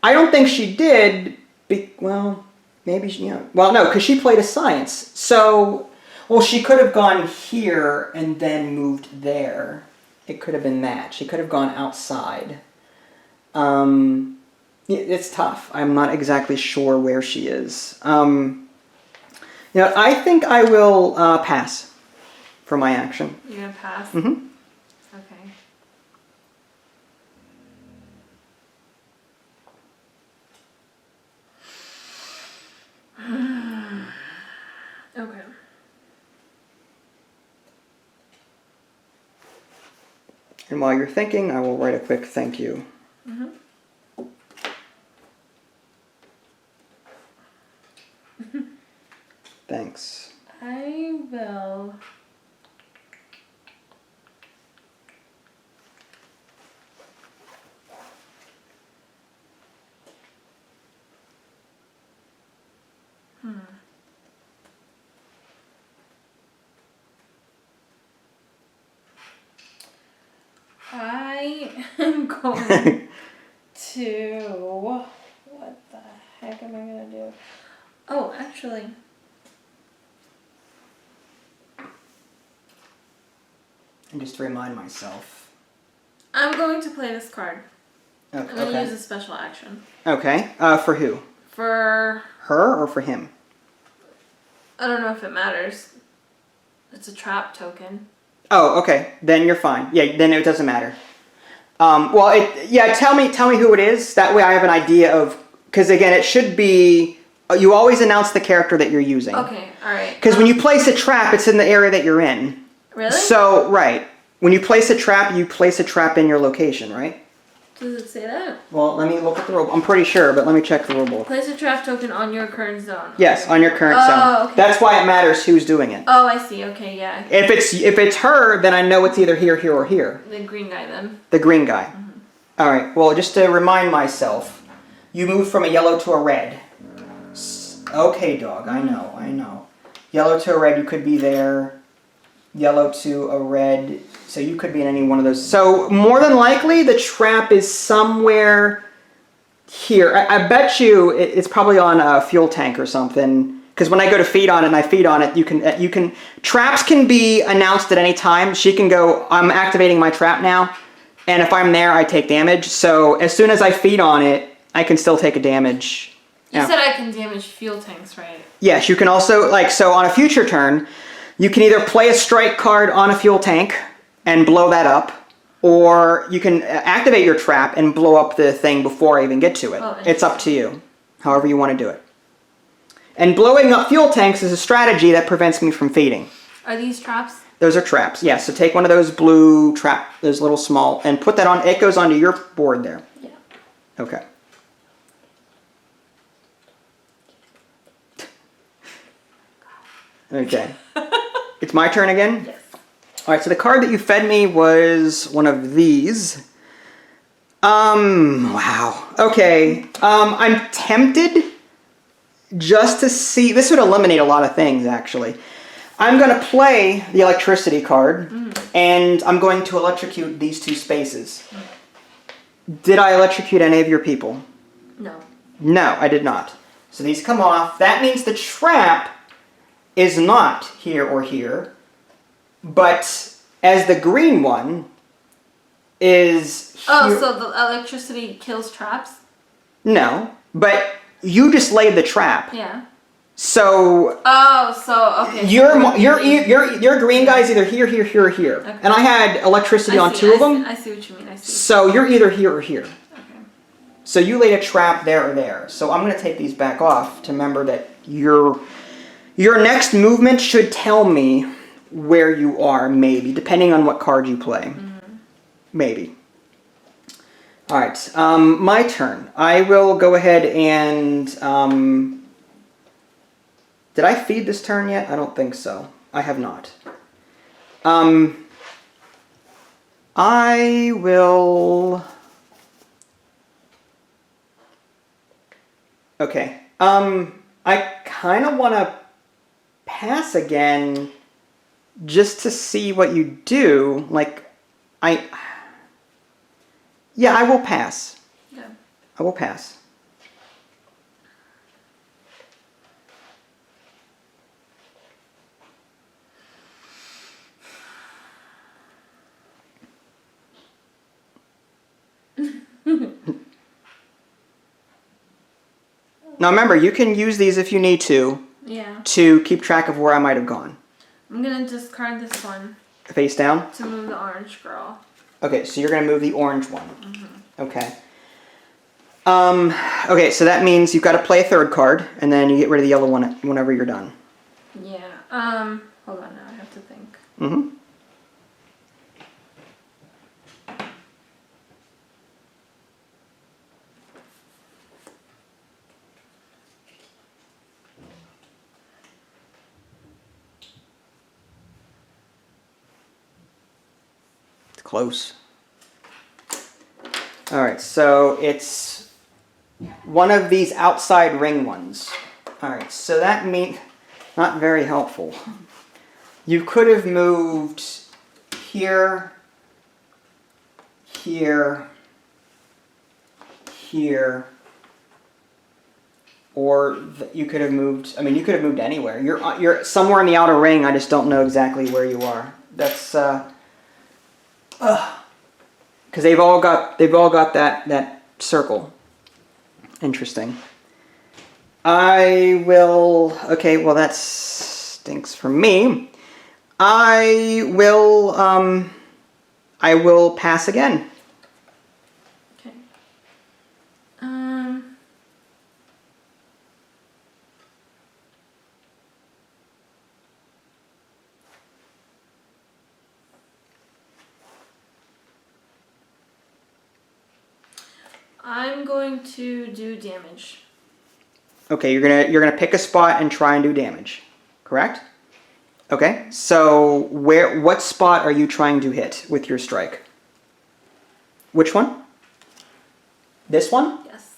I don't think she did. Well, maybe she... Yeah. Well, no, because she played a science. So, well, she could have gone here and then moved there. It could have been that. She could have gone outside. It's tough. I'm not exactly sure where she is. I think I will pass for my action. You're going to pass? Mm-hmm. Okay. And while you're thinking, I will write a quick thank you. Thanks. I will. I am going to. What the heck am I gonna do? Oh, actually. And just to remind myself. I'm going to play this card. Okay. I'm going to use a special action. Okay. For who? For Her or for him? I don't know if it matters. It's a trap token. Oh, okay. Then you're fine. Yeah, then it doesn't matter. Tell me who it is. That way I have an idea of, because again, it should be, you always announce the character that you're using. Okay, alright. Because when you place a trap, it's in the area that you're in. Really? So, right. When you place a trap, you place a trap in your location, right? Does it say that? Well, let me look at the rule. I'm pretty sure, but let me check the rule book. Place a trap token on your current zone. Yes, on your current zone. Okay. That's why it matters who's doing it. Oh, I see. Okay, yeah. If it's her, then I know it's either here, here, or here. The green guy then. The green guy. All right. Well, just to remind myself, you moved from a yellow to a red. Okay, dog. I know. Yellow to a red. You could be there. Yellow to a red. So you could be in any one of those. So more than likely, the trap is somewhere here. I bet you it's probably on a fuel tank or something. Because when I go to feed on it and I feed on it, you can traps can be announced at any time. She can go, I'm activating my trap now. And if I'm there, I take damage. So as soon as I feed on it, I can still take a damage. You said I can damage fuel tanks, right? Yes, you can also, so on a future turn, you can either play a strike card on a fuel tank and blow that up, or you can activate your trap and blow up the thing before I even get to it. It's up to you, however you want to do it. And blowing up fuel tanks is a strategy that prevents me from feeding. Are these traps? Those are traps, yes. So take one of those blue those little small, and put that on, it goes onto your board there. Yeah. Okay. Okay. It's my turn again? Yes. Alright, so the card that you fed me was one of these. Wow. Okay. I'm tempted just to see, this would eliminate a lot of things, actually. I'm going to play the electricity card, and I'm going to electrocute these two spaces. Did I electrocute any of your people? No. No, I did not. So these come off. That means the trap is not here or here, but as the green one is here. Oh, so the electricity kills traps? No, but you just laid the trap. Yeah. So. Oh, so okay. Your green guy's either here, here, here, or here. Okay. And I had electricity on two of them. I see what you mean. I see. So you're either here or here. Okay. So you laid a trap there or there. So I'm going to take these back off to remember that your next movement should tell me where you are, maybe, depending on what card you play. Maybe. All right, my turn. I will go ahead and. Did I feed this turn yet? I don't think so. I have not. I will. Okay. I kind of want to pass again just to see what you do. Yeah, I will pass. Yeah. I will pass. Now remember, you can use these if you need to. Yeah. To keep track of where I might have gone. I'm gonna discard this one. Face down? To move the orange girl. Okay, so you're gonna move the orange one. Okay. Okay, so that means you've got to play a third card, and then you get rid of the yellow one whenever you're done. Yeah. Hold on now, I have to think. Close. All right, so it's one of these outside ring ones. All right, so that means not very helpful. You could have moved here, here, here, or you could have moved. I mean, you could have moved anywhere. You're somewhere in the outer ring. I just don't know exactly where you are. That's because they've all got that circle. Interesting. I will. Okay, well that stinks for me. I will pass again. Okay. I'm going to do damage. Okay, you're gonna pick a spot and try and do damage, correct? Okay, so what spot are you trying to hit with your strike? Which one? This one? Yes.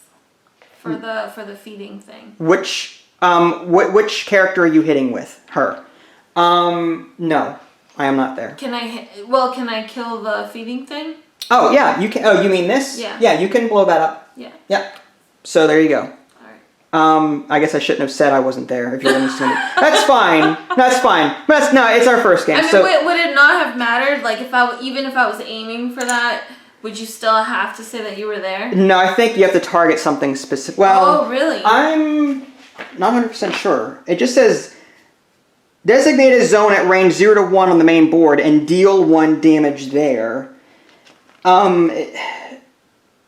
For the feeding thing. Which character are you hitting with? Her. No, I am not there. Can I kill the feeding thing? Oh yeah, you can. Oh, you mean this? Yeah. Yeah, you can blow that up. Yeah. Yep. So there you go. Alright. I guess I shouldn't have said I wasn't there. If you're listening, that's fine. That's fine. But no, it's our first game. I mean, so would it not have mattered? Like, even if I was aiming for that, would you still have to say that you were there? no, I think you have to target something specific. Well, Oh, really? I'm not 100% sure. It just says designate a zone at range 0 to 1 on the main board and deal 1 damage there.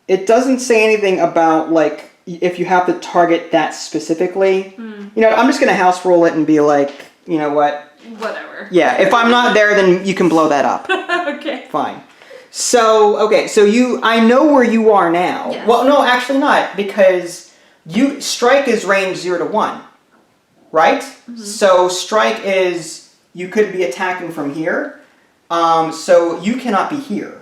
It doesn't say anything about like if you have to target that specifically. You know, I'm just gonna house roll it and be like, you know what? Whatever. Yeah, if I'm not there, then you can blow that up. Okay. Fine. So, okay, so I know where you are now. Yes. Well, no, actually not, because strike is range 0 to 1, right? Mm-hmm. So strike is, you could be attacking from here, so you cannot be here.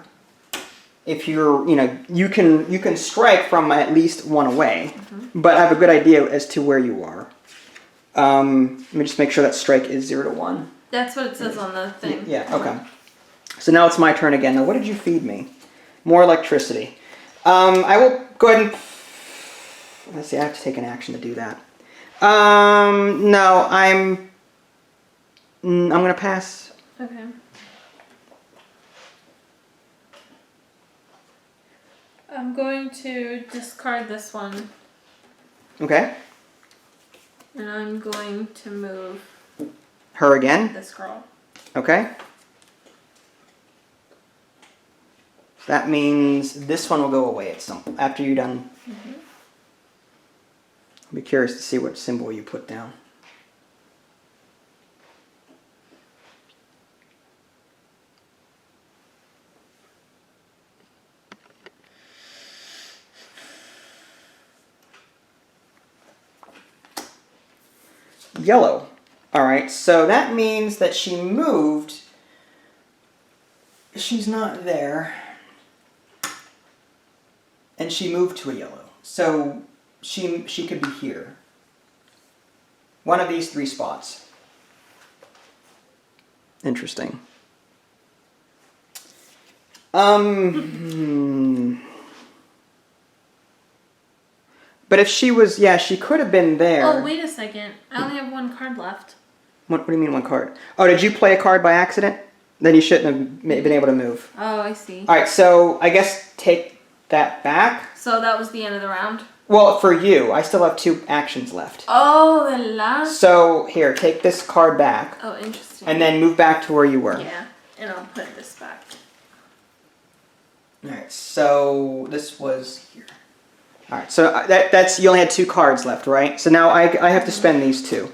If you're, you can strike from at least 1 away, but I have a good idea as to where you are. Let me just make sure that strike is 0 to 1. That's what it says on the thing. Yeah, okay. So now it's my turn again. Now, what did you feed me? More electricity. I will go ahead and... Let's see, I have to take an action to do that. No, I'm going to pass. Okay. I'm going to discard this one. Okay. And I'm going to move Her again? this girl. Okay. That means this one will go away after you're done. I'll be curious to see what symbol you put down. Yellow. Alright, so that means that she moved. She's not there. And she moved to a yellow. So she could be here. One of these 3 spots. Interesting. But if she was, she could have been there. Oh, wait a second. I only have 1 card left. What do you mean 1 card? Oh, did you play a card by accident? Then you shouldn't have been able to move. Oh, I see. Alright, so I guess take that back. So that was the end of the round? Well, for you, I still have 2 actions left. Oh, the last? So, here, take this card back. Oh, interesting. And then move back to where you were. Yeah, and I'll put this back. Alright, so this was here. Alright, so that's you only had 2 cards left, right? So now I have to spend these 2.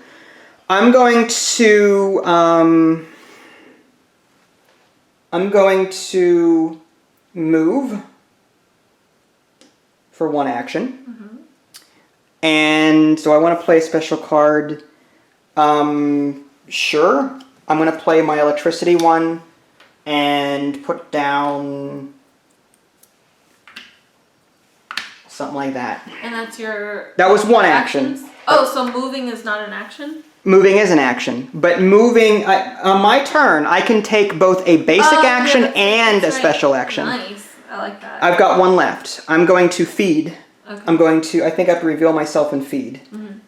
I'm going to move for 1 action. And so I want to play a special card. Sure. I'm going to play my electricity one and put down something like that. And that's your... That was one action. actions? Oh, so moving is not an action? Moving is an action, but moving, on my turn, I can take both a basic action and a special action. Nice. I like that. I've got one left. I'm going to feed. Okay. I'm going to, I think I have to reveal myself and feed. I'm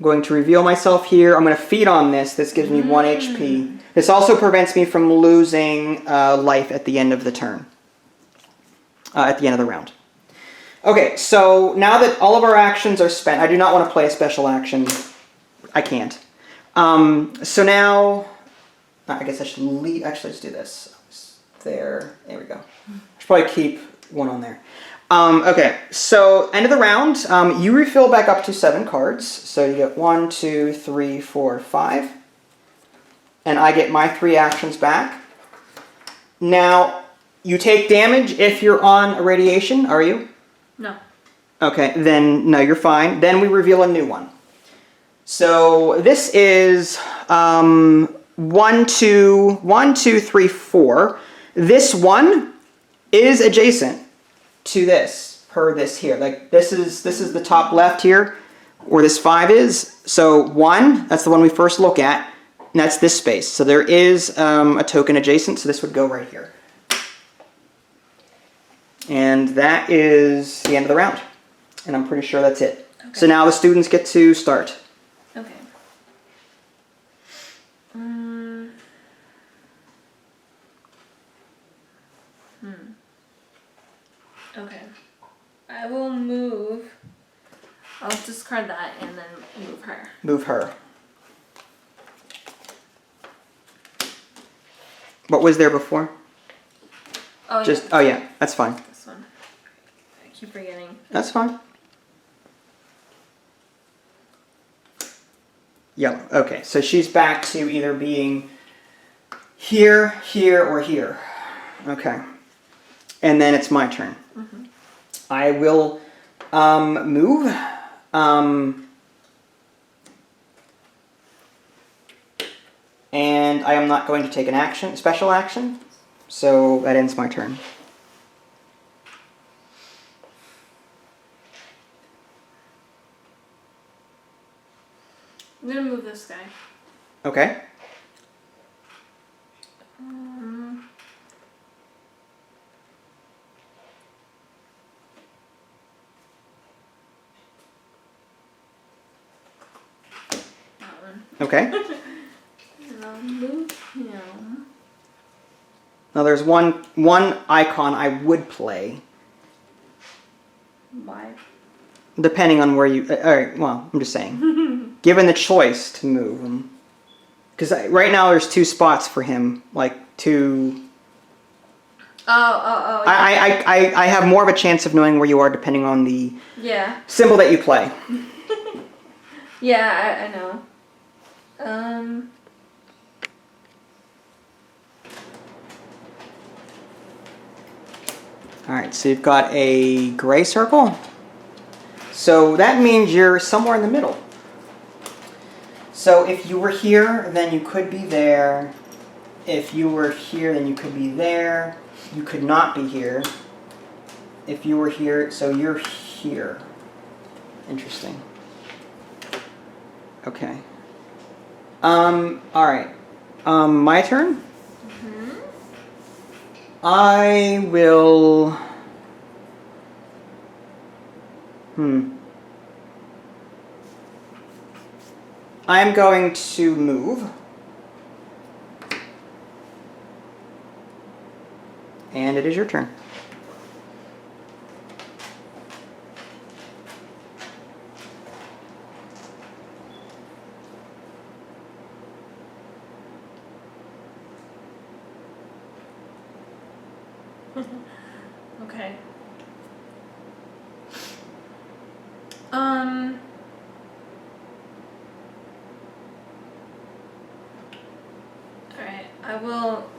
going to reveal myself here. I'm going to feed on this. This gives me 1 HP. This also prevents me from losing life at the end of the turn. At the end of the round. Okay, so now that all of our actions are spent, I do not want to play a special action. I can't. So now, I guess I should leave. Actually, let's do this. There we go. I should probably keep one on there. Okay, so end of the round, you refill back up to 7 cards. So you get 1, 2, 3, 4, 5. And I get my 3 actions back. Now, you take damage if you're on irradiation, are you? No. Okay, then no, you're fine. Then we reveal a new one. So this is 1, 2, 3, 4. This one is adjacent to this, per this here. Like this is the top left here, where this 5 is. So 1, that's the one we first look at, and that's this space. So there is a token adjacent, so this would go right here. And that is the end of the round. And I'm pretty sure that's it. Okay. So now the students get to start. Okay. Okay. I will move. I'll discard that and then move her. Move her. What was there before? Oh, Just, yeah. oh yeah, that's fine. This one. I keep forgetting. That's fine. Yellow. Okay, so she's back to either being here, here, or here. Okay. And then it's my turn. I will move. And I am not going to take an action, special action. So that ends my turn. I'm gonna move this guy. Okay. That one. Okay. And I'll move him. Now there's one icon I would play. Why? Depending on where you... Alright, well, I'm just saying. Given the choice to move him. Because right now there's 2 spots for him. Like, 2... Oh. Yeah. I have more of a chance of knowing where you are depending on the symbol that you play. Yeah, I know. Alright, so you've got a gray circle. So that means you're somewhere in the middle. So if you were here, then you could be there. If you were here, then you could be there. You could not be here. If you were here, so you're here. Interesting. Okay. Alright. My turn? I will... I'm going to move. And it is your turn. Okay. Alright, I will...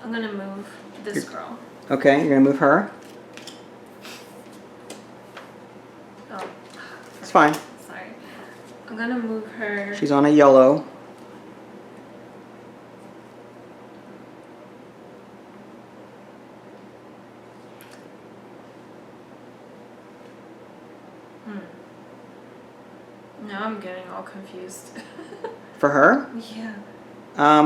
I'm gonna move this girl. Okay, you're gonna move her. Oh. It's fine. Sorry. I'm gonna move her. She's on a yellow. Now I'm getting all confused. For her? Yeah.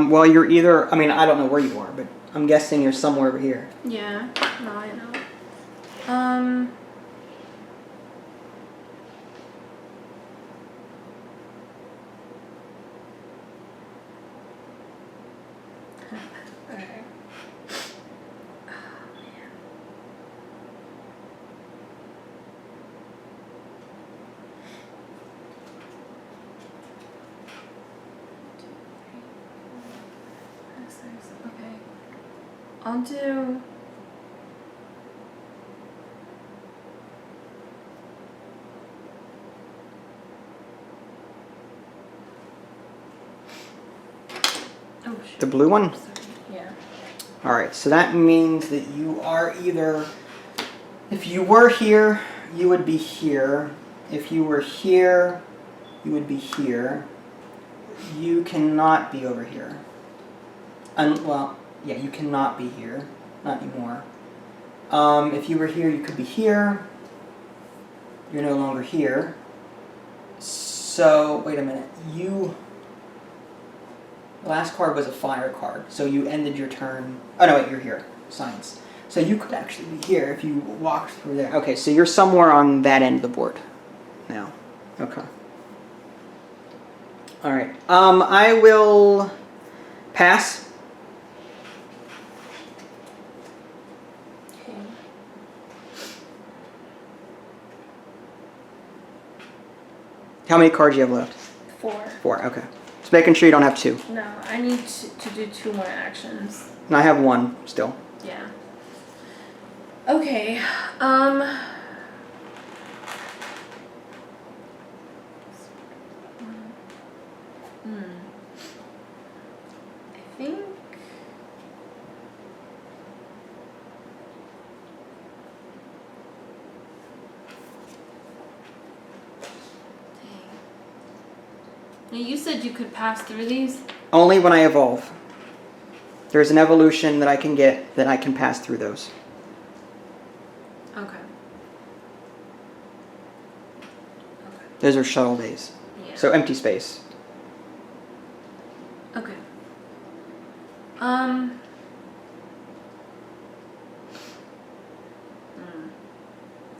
Well, you're either, I mean, I don't know where you are, but I'm guessing you're somewhere over here. Yeah. No, I know. Okay. Oh, man. Okay. I'll do. Oh, shit. The blue one? Sorry. Yeah. Alright, so that means that you are either, if you were here, you would be here. If you were here, you would be here. You cannot be over here. Well, yeah, you cannot be here. Not anymore. If you were here, you could be here. You're no longer here. So, wait a minute. The last card was a fire card, so you ended your turn. Oh no, wait, you're here. Science. So you could actually be here if you walked through there. Okay, so you're somewhere on that end of the board now. Okay. Alright. I will pass. Okay. How many cards do you have left? 4. 4, okay. Just making sure you don't have 2. No, I need to do 2 more actions. And I have 1 still. Yeah. Okay. I think. Now you said you could pass through these? Only when I evolve. There's an evolution that I can get that I can pass through those. Okay. Those are shuttle days. Yeah. So empty space. Okay.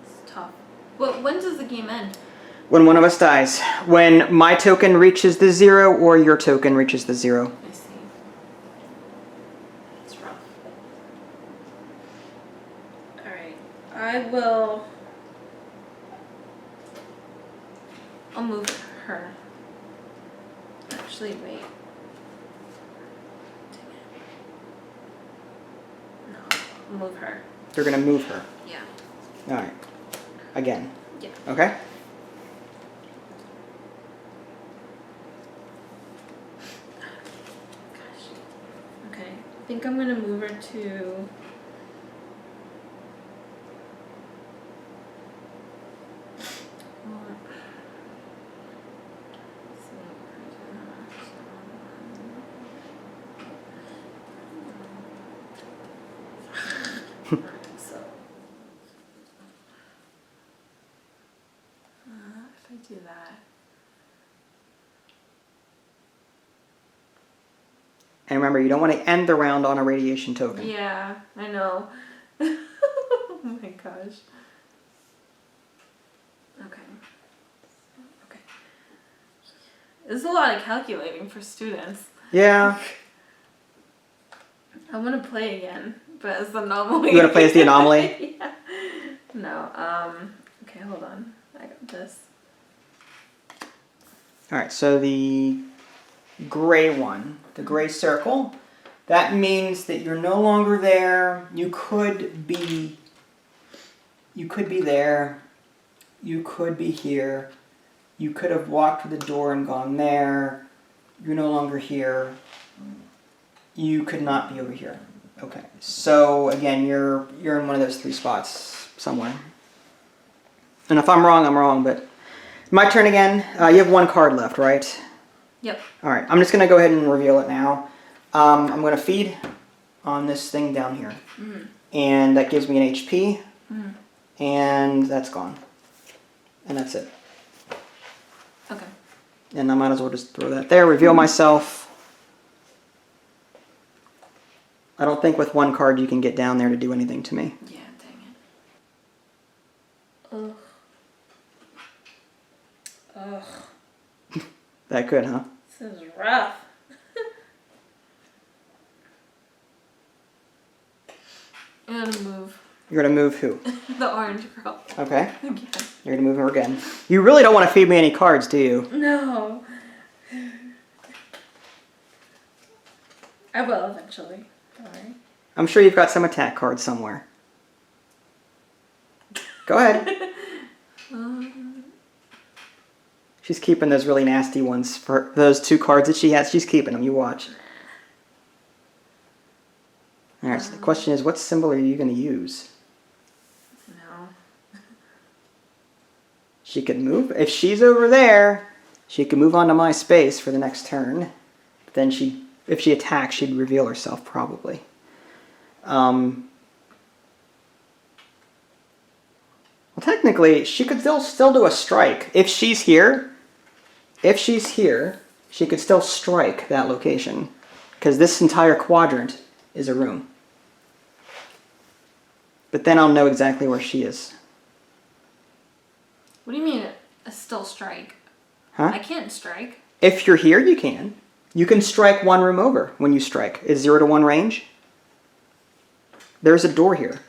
It's tough. But when does the game end? When one of us dies. When my token reaches the 0 or your token reaches the 0. I see. It's rough. Alright. I'll move her. Actually, wait. No, I'll move her. You're going to move her. Yeah. Alright. Again. Yeah. Okay? Gosh. Okay. I think I'm gonna move her to. So, if I do that. And remember, you don't want to end the round on a radiation token. Yeah, I know. Oh my gosh. Okay. Okay. This is a lot of calculating for students. Yeah. I want to play again, but as the anomaly. You want to play as the anomaly? Yeah. No. Okay, hold on. I got this. Alright, so the gray one, the gray circle, that means that you're no longer there. You could be there. You could be here. You could have walked to the door and gone there. You're no longer here. You could not be over here. Okay. So again, you're in one of those 3 spots somewhere. And if I'm wrong, I'm wrong, but My turn again. You have one card left, right? Yep. All right. I'm just going to go ahead and reveal it now. I'm going to feed on this thing down here. And that gives me an HP. And that's gone. And that's it. Okay. And I might as well just throw that there. Reveal myself. I don't think with one card you can get down there to do anything to me. Yeah, dang it. Ugh. Ugh. That could, huh? This is rough. I'm gonna move. You're going to move who? The orange girl. Okay. Again. You're going to move her again. You really don't want to feed me any cards, do you? No. I will eventually. Alright. I'm sure you've got some attack cards somewhere. Go ahead. She's keeping those really nasty ones for those 2 cards that she has. She's keeping them. You watch. All right. So the question is, what symbol are you going to use? No. She could move. If she's over there, she could move onto my space for the next turn. Then if she attacks, she'd reveal herself probably. Well, technically, she could still do a strike. If she's here, she could still strike that location. Because this entire quadrant is a room. But then I'll know exactly where she is. What do you mean a still strike? Huh? I can't strike. If you're here, you can. You can strike one room over when you strike. It's 0 to 1 range. There's a door here.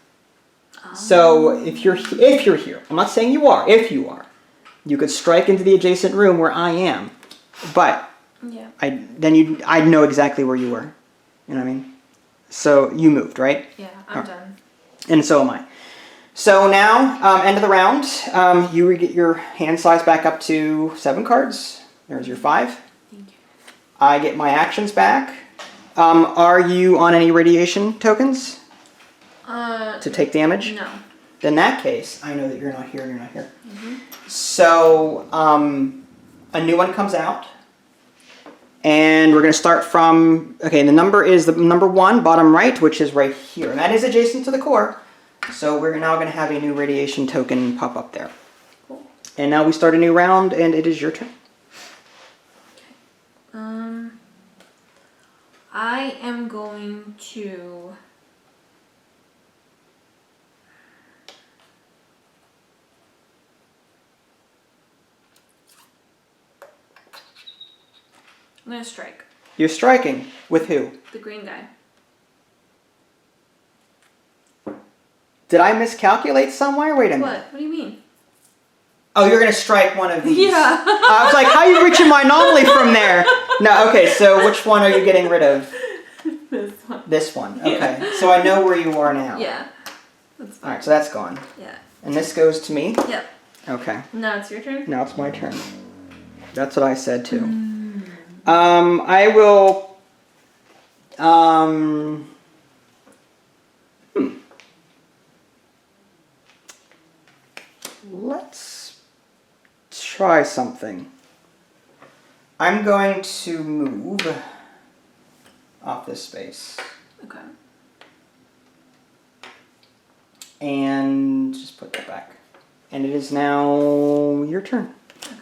So if you're here, I'm not saying you are. If you are, you could strike into the adjacent room where I am. But Yeah. I'd know exactly where you were. You know what I mean? So you moved, right? Yeah, I'm done. And so am I. So now, end of the round, you get your hand size back up to 7 cards. There's your 5. Thank you. I get my actions back. Are you on any radiation tokens to take damage? No. In that case, I know that you're not here and you're not here. So a new one comes out. And we're going to start from, okay, the number is the number 1, bottom right, which is right here. And that is adjacent to the core. So we're now going to have a new radiation token pop up there. Cool. And now we start a new round, and it is your turn. I am going to... I'm going to strike. You're striking. With who? The green guy. Did I miscalculate somewhere? Wait a minute. What? What do you mean? Oh, you're going to strike one of these. Yeah. I was like, how are you reaching my anomaly from there? No, okay, so which one are you getting rid of? This one. This one. Okay, so I know where you are now. Yeah. That's fine. All right, so that's gone. Yeah. And this goes to me? Yep. Okay. Now it's your turn? Now it's my turn. That's what I said too. I will. Let's try something. I'm going to move off this space. Okay. And just put that back. And it is now your turn. Okay.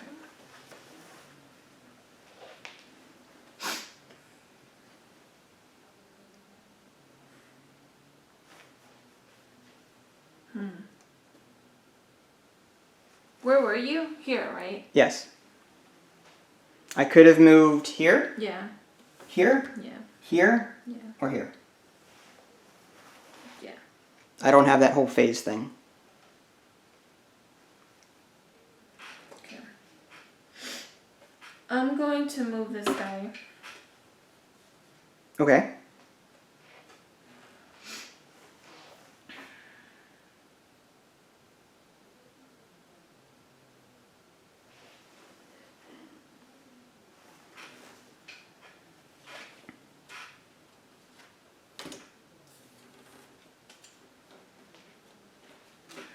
Where were you? Here, right? Yes. I could have moved here, Yeah. here, Yeah. here, Yeah. or here. Yeah. I don't have that whole phase thing. Okay. I'm going to move this guy. Okay.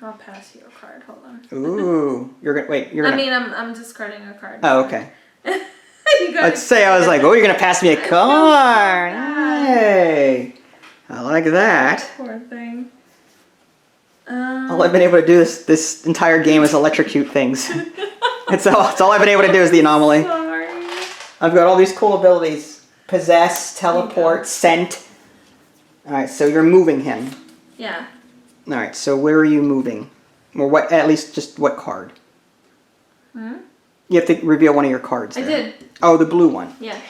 I'll pass you a card. Hold on. Ooh, you're gonna wait. You're gonna. I'm discarding a card. Oh, okay. You gotta Let's say I was like, oh, you're gonna pass me a card. Hey, I like that. Poor thing. All I've been able to do this entire game is electrocute things. It's all I've been able to do is the anomaly. Sorry. I've got all these cool abilities: possess, teleport, scent. All right, so you're moving him. Yeah. All right, so where are you moving? Or what? At least just what card? Hmm? You have to reveal one of your cards. I there. did. Oh, the blue one. Yeah.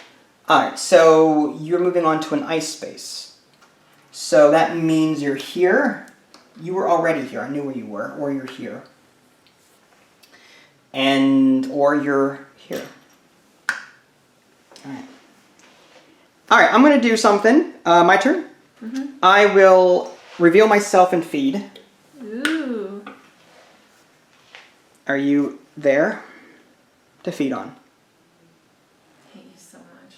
All right, so you're moving on to an ice space. So that means you're here. You were already here. I knew where you were, or you're here. Or you're here. All right. All right, I'm going to do something. My turn. Mm-hmm. I will reveal myself and feed. Ooh. Are you there to feed on? I hate you so much.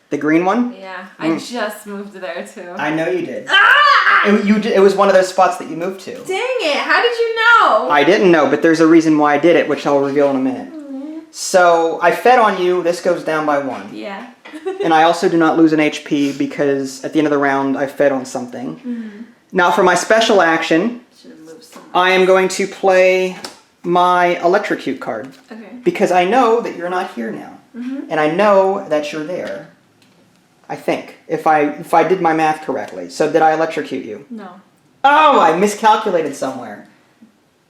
The green one? Yeah. I just moved there too. I know you did. Ah! It was one of those spots that you moved to. Dang it! How did you know? I didn't know, but there's a reason why I did it, which I'll reveal in a minute. So I fed on you. This goes down by 1. Yeah. And I also do not lose an HP because at the end of the round I fed on something. Mm-hmm. Now for my special action, Should have moved somewhere. I am going to play my electrocute card. Okay. Because I know that you're not here now. Mm-hmm. And I know that you're there. I think. If I did my math correctly. So did I electrocute you? No. Oh, I miscalculated somewhere.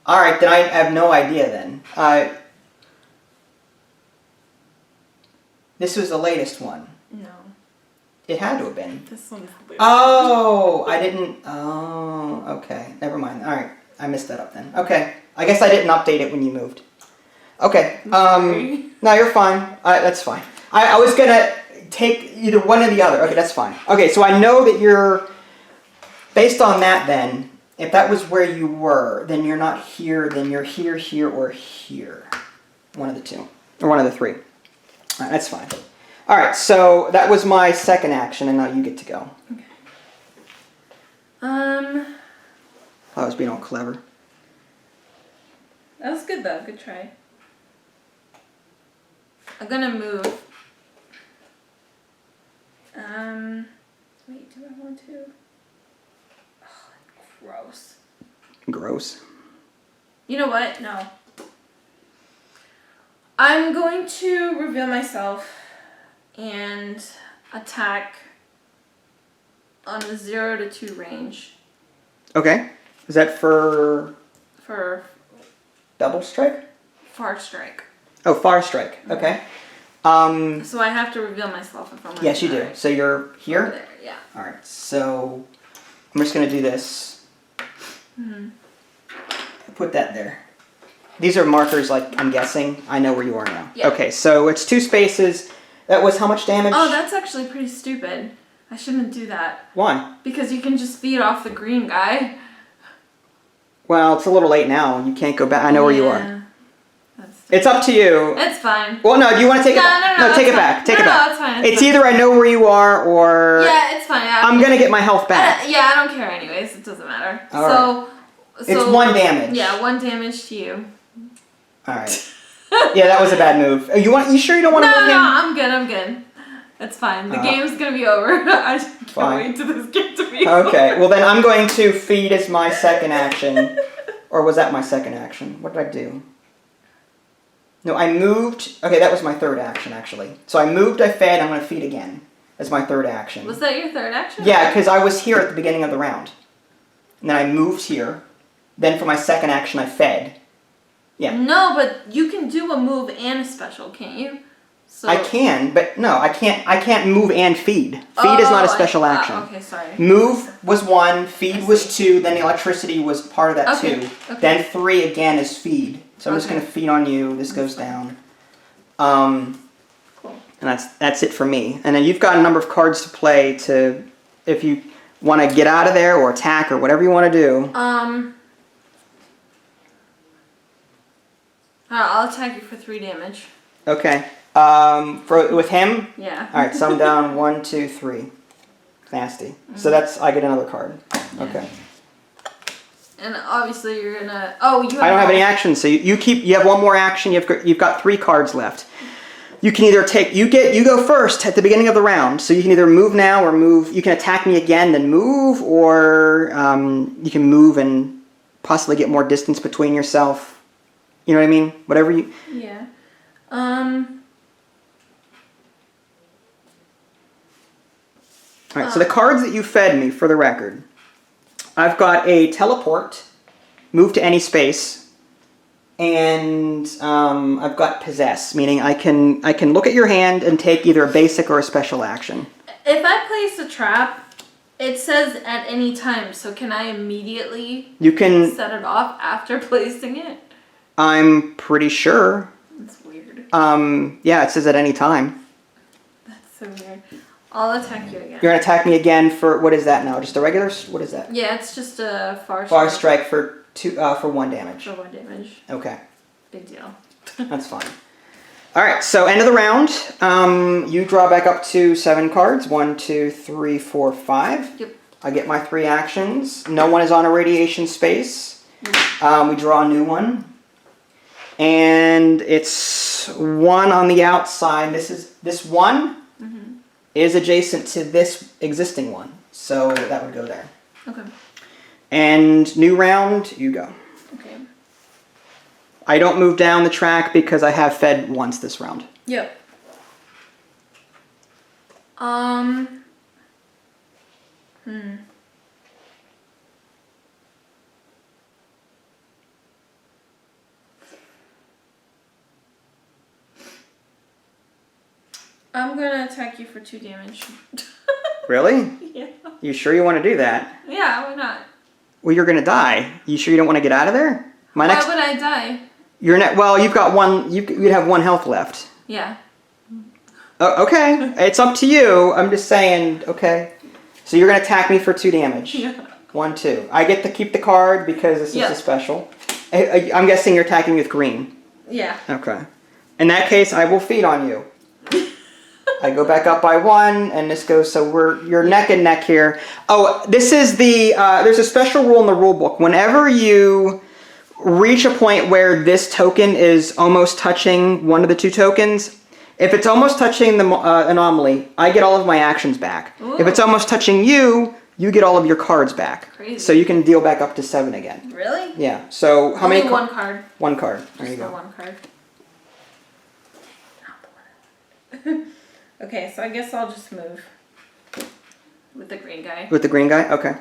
Alright, then I have no idea then. This was the latest one. No. It had to have been. This one's the latest. Oh, I didn't. Oh, okay. Never mind. Alright, I messed that up then. Okay. I guess I didn't update it when you moved. Okay. Sorry. No, you're fine. That's fine. I was gonna take either one or the other. Okay, that's fine. Okay, so I know that you're... Based on that then, if that was where you were, then you're not here, then you're here, here, or here. One of the two. Or one of the three. Alright, that's fine. Alright, so that was my second action, and now you get to go. Okay. I was being all clever. That was good though. Good try. I'm gonna move. Wait, do I want to? Oh, gross. Gross. You know what? No. I'm going to reveal myself and attack on the 0 to 2 range. Okay. Is that for For double strike? far strike. Oh, far strike. Okay. So I have to reveal myself if I'm Yes, you do. there. So you're Over here? there, yeah. Alright, so I'm just going to do this. Mm-hmm. Put that there. These are markers, like, I'm guessing. I know where you are now. Yeah. Okay, so it's 2 spaces. That was how much damage? Oh, that's actually pretty stupid. I shouldn't do that. Why? Because you can just feed off the green guy. Well, it's a little late now. You can't go back. I know where you are. That's It's up to you. It's fine. Well, no, do you want to take it back? No, take it's it back. fine. Take it No, back. it's fine. It's either I know where you are or... Yeah, it's fine. I'm going to get my health back. Yeah, I don't care anyways. It doesn't matter. All So It's 1 damage. Yeah, 1 damage to you. Alright. Yeah, that was a bad move. You sure you don't want to move him? No, I'm good. It's fine. The game's gonna be over. I can't Fine. wait till this game to be over. Okay, well then I'm going to feed as my second action. Or was that my second action? What did I do? No, I moved. Okay, that was my third action, actually. So I moved, I fed, I'm going to feed again as my third action. Was that your third action? Yeah, because I was here at the beginning of the round. And then I moved here. Then for my second action, I fed. Yeah. No, but you can do a move and a special, can't you? So I can, but no, I can't move and feed. Feed is not a special action. Okay, sorry. Move was 1, feed was 2, then the electricity was part of that 2. Okay. Then 3 again is feed. So I'm just Okay. going to feed on you. This goes down. Cool. And that's it for me. And then you've got a number of cards to play to, if you want to get out of there or attack or whatever you want to do. I'll attack you for 3 damage. Okay. With him? Yeah. All right, so I'm down 1, 2, 3. Nasty. So I get another card. Okay. And obviously you're gonna. Oh, you. I don't have any action, so you have one more action. You've got 3 cards left. You can either take you go first at the beginning of the round, so you can either move now or move. You can attack me again, then move, or you can move and possibly get more distance between yourself. You know what I mean? Whatever you. Yeah. All right. So the cards that you fed me, for the record, I've got a teleport, move to any space, and I've got possess, meaning I can look at your hand and take either a basic or a special action. If I place a trap, it says at any time. So can I immediately set it off after placing it? I'm pretty sure. That's weird. Yeah, it says at any time. That's so weird. I'll attack you again. You're gonna attack me again for what is that now? Just a regular? What is that? Yeah, it's just a far strike for 1 damage. For 1 damage. Okay. Big deal. That's fine. All right. So end of the round. You draw back up to 7 cards. 1, 2, 3, 4, 5. Yep. I get my 3 actions. No one is on a radiation space. Yep. We draw a new one. And it's 1 on the outside. This one is adjacent to this existing one. So that would go there. Okay. And new round, you go. Okay. I don't move down the track because I have fed once this round. Yep. I'm gonna attack you for 2 damage. Really? Yeah. You sure you want to do that? Yeah, why not? Well, you're gonna die. You sure you don't want to get out of there? Why would I die? Well, you've got 1. You'd have 1 health left. Yeah. Oh, okay. It's up to you. I'm just saying. Okay. So you're gonna attack me for 2 damage. Yeah. 1, 2. I get to keep the card because this is a special. I'm guessing you're attacking with green. Yeah. Okay. In that case, I will feed on you. I go back up by 1, and this goes, so you're neck and neck here. Oh, this is there's a special rule in the rule book. Whenever you reach a point where this token is almost touching one of the 2 tokens, if it's almost touching the anomaly, I get all of my actions back. Ooh. If it's almost touching you, you get all of your cards back. Crazy. So you can deal back up to 7 again. Really? Yeah. So how Only many? 1 card. 1 card. There you Just go. 1 card. Okay, so I guess I'll just move with the green guy. With the green guy? Okay.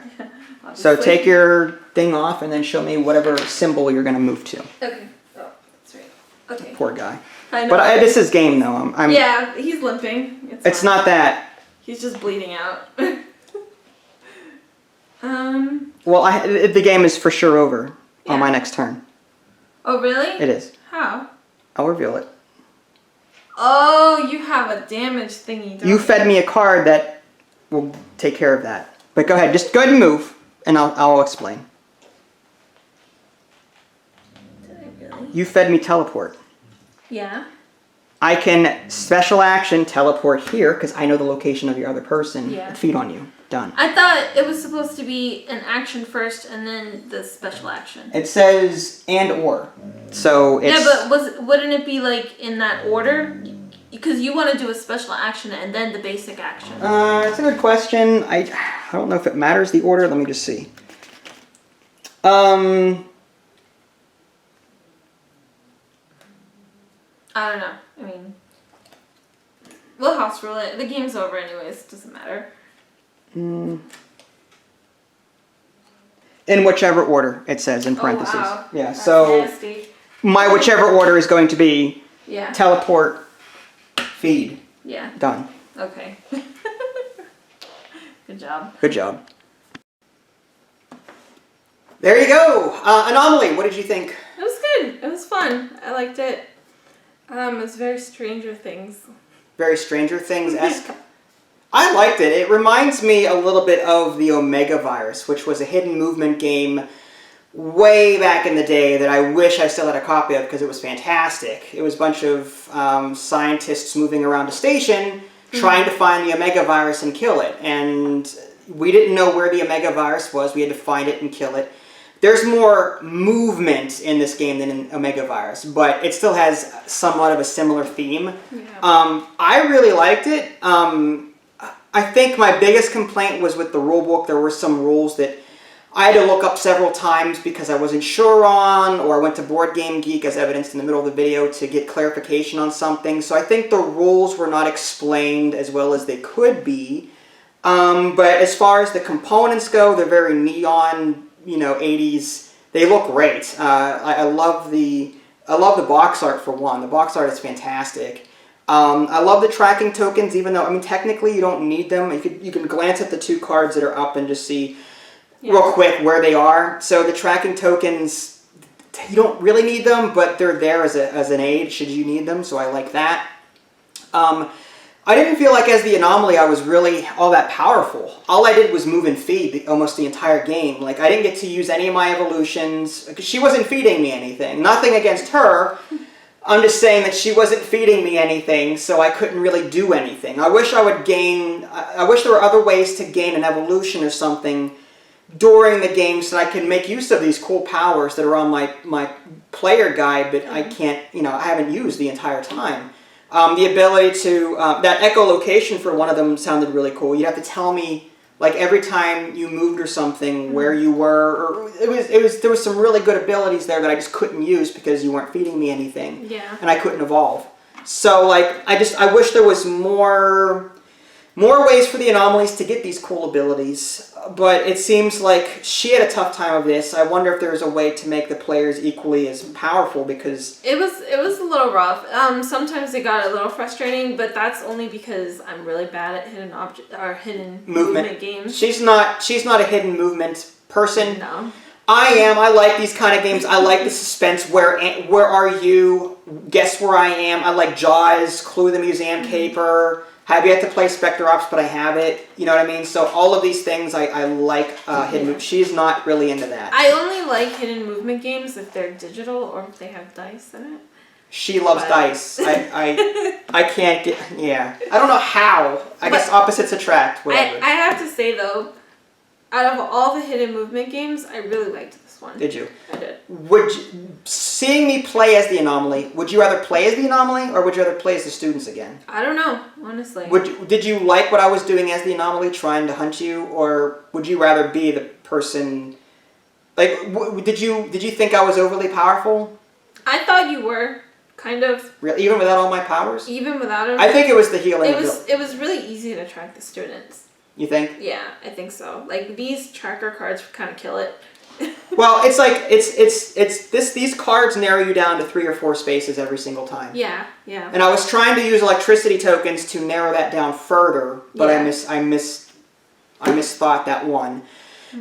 So take your thing off and then show me whatever symbol you're going to move to. Okay. Oh, that's right. Okay. Poor guy. I know. But this is game though. Yeah, he's limping. It's fine. not that. He's just bleeding out. Well, the game is for sure over on my next turn. Oh, really? It is. How? I'll reveal it. Oh, you have a damage thingy, don't You fed me a card that will take care of that. But go ahead. Just go ahead and move, and I'll explain. Did I really? You fed me teleport. Yeah. I can special action teleport here because I know the location of your other person. Yeah. And feed on you. Done. I thought it was supposed to be an action first and then the special action. It says and or. So it's... Yeah, but wouldn't it be like in that order? Because you want to do a special action and then the basic action. It's a good question. I don't know if it matters the order. Let me just see. I don't know. I mean, we'll house rule it. The game's over anyways. Doesn't matter. In whichever order it says in parentheses. Oh, wow. Yeah. That's so nasty. my whichever order is going to be Yeah. teleport, feed. Yeah. Done. Okay. Good job. Good job. There you go. Anomaly. What did you think? It was good. It was fun. I liked it. It was very Stranger Things. Very Stranger Things-esque. I liked it. It reminds me a little bit of the Omega Virus, which was a hidden movement game way back in the day that I wish I still had a copy of because it was fantastic. It was a bunch of scientists moving around a station trying to find the Omega Virus and kill it. And we didn't know where the Omega Virus was. We had to find it and kill it. there's more movement in this game than in Omega Virus, but it still has somewhat of a similar theme. Yeah. I really liked it. I think my biggest complaint was with the rulebook. There were some rules that I had to look up several times because I wasn't sure on, or I went to Board Game Geek, as evidenced in the middle of the video, to get clarification on something. So I think the rules were not explained as well as they could be. But as far as the components go, they're very neon, 80s. They look great. I love the box art for one. The box art is fantastic. I love the tracking tokens, even though, technically you don't need them. You can glance at the 2 cards that are up and just see real quick where they are. So the tracking tokens, you don't really need them, but they're there as an aid should you need them, so I like that. I didn't feel like as the Anomaly I was really all that powerful. All I did was move and feed almost the entire game. Like, I didn't get to use any of my evolutions, because she wasn't feeding me anything. Nothing against her. I'm just saying that she wasn't feeding me anything, so I couldn't really do anything. I wish I wish there were other ways to gain an evolution or something during the game so that I can make use of these cool powers that are on my player guide, but I can't, I haven't used the entire time. The ability to, that echolocation for one of them sounded really cool. You'd have to tell me, like, every time you moved or something, where you were, or there was some really good abilities there that I just couldn't use because you weren't feeding me anything. Yeah. And I couldn't evolve. So, like, I wish there was more ways for the Anomalies to get these cool abilities, but it seems like she had a tough time of this. I wonder if there's a way to make the players equally as powerful, because It was a little rough. Sometimes it got a little frustrating, but that's only because I'm really bad at hidden movement games. She's not a hidden movement person. No. I am. I like these kind of games. I like the suspense. Where are you? Guess where I am. I like Jaws, Clue the Museum Caper. Have yet to play Spectre Ops, but I have it. You know what I mean? So all of these things I like hidden movement. She's not really into that. I only like hidden movement games if they're digital or if they have dice in it. She loves dice. I can't get... Yeah. I don't know how. I guess opposites attract. Whatever. I have to say, though, out of all the hidden movement games, I really liked this one. Did you? I did. Seeing me play as the Anomaly, would you rather play as the Anomaly or would you rather play as the students again? I don't know, honestly. Did you like what I was doing as the Anomaly, trying to hunt you, or would you rather be the person... Like, did you think I was overly powerful? I thought you were, kind of. Really? Even without all my powers? Even without it? I think it was the healing. It was really easy to track the students. You think? Yeah, I think so. Like, these tracker cards kind of kill it. Well, it's like these cards narrow you down to 3 or 4 spaces every single time. Yeah, yeah. And I was trying to use electricity tokens to narrow that down further, but I misthought that one.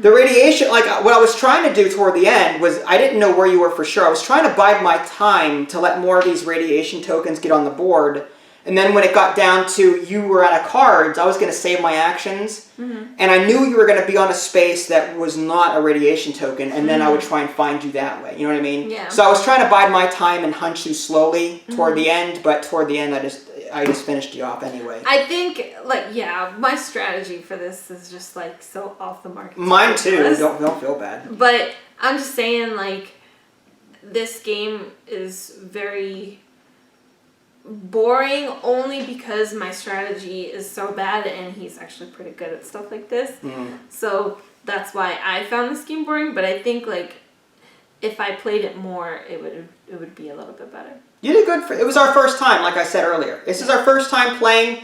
The radiation, like what I was trying to do toward the end was, I didn't know where you were for sure. I was trying to bide my time to let more of these radiation tokens get on the board. And then when it got down to you were out of cards, I was going to save my actions. And I knew you were going to be on a space that was not a radiation token, and then I would try and find you that way. You know what I mean? Yeah. So I was trying to bide my time and hunt you slowly toward the end, but toward the end I just finished you off anyway. I think, like, yeah, my strategy for this is just, like, so off the mark. Mine too. Don't feel bad. But I'm just saying, like, this game is very boring only because my strategy is so bad and he's actually pretty good at stuff like this. So that's why I found this game boring, but I think, like, if I played it more, it would be a little bit better. You did good. It was our first time, like I said earlier. This is our first time playing.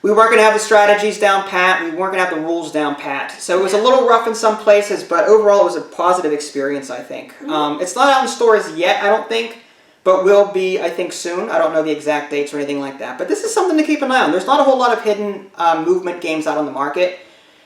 We weren't going to have the strategies down pat. We weren't going to have the rules down pat. So it was a little rough in some places, but overall it was a positive experience, I think. It's not out in stores yet, I don't think, but will be, I think, soon. I don't know the exact dates or anything like that. But this is something to keep an eye on. There's not a whole lot of hidden movement games out on the market.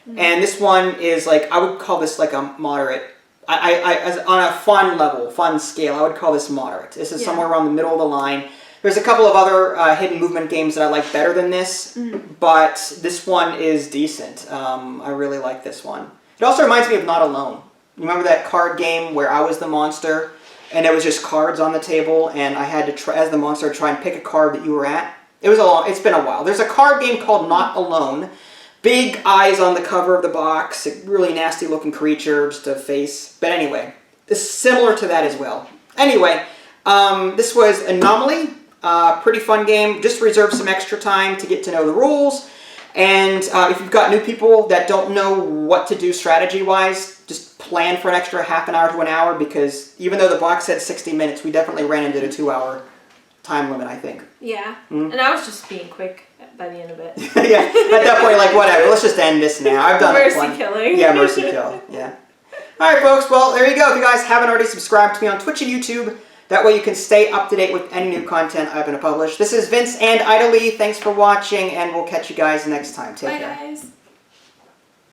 And this one is, like, I would call this like a moderate. On a fun scale, I would call this moderate. This is somewhere around the middle of the line. There's a couple of other hidden movement games that I like better than this, but this one is decent. I really like this one. It also reminds me of Not Alone. You remember that card game where I was the monster, and it was just cards on the table, and I had to, try, as the monster, try and pick a card that you were at? It's been a while. There's a card game called Not Alone. Big eyes on the cover of the box, really nasty looking creature, just a face. But anyway, is similar to that as well. Anyway, this was Anomaly. Pretty fun game. Just reserve some extra time to get to know the rules. And if you've got new people that don't know what to do strategy-wise, just plan for an extra half an hour to an hour, because even though the box said 60 minutes, we definitely ran into the 2-hour time limit, I think. Yeah. And I was just being quick by the end of it. Yeah, at that point, like, whatever, let's just end this now. I've done it. Mercy killing. Yeah, mercy kill, yeah. All right, folks, well, there you go. If you guys haven't already subscribed to me on Twitch and YouTube, that way you can stay up to date with any new content I'm going to publish. This is Vince and Ida Lee. Thanks for watching, and we'll catch you guys next time. Take care. Bye, guys.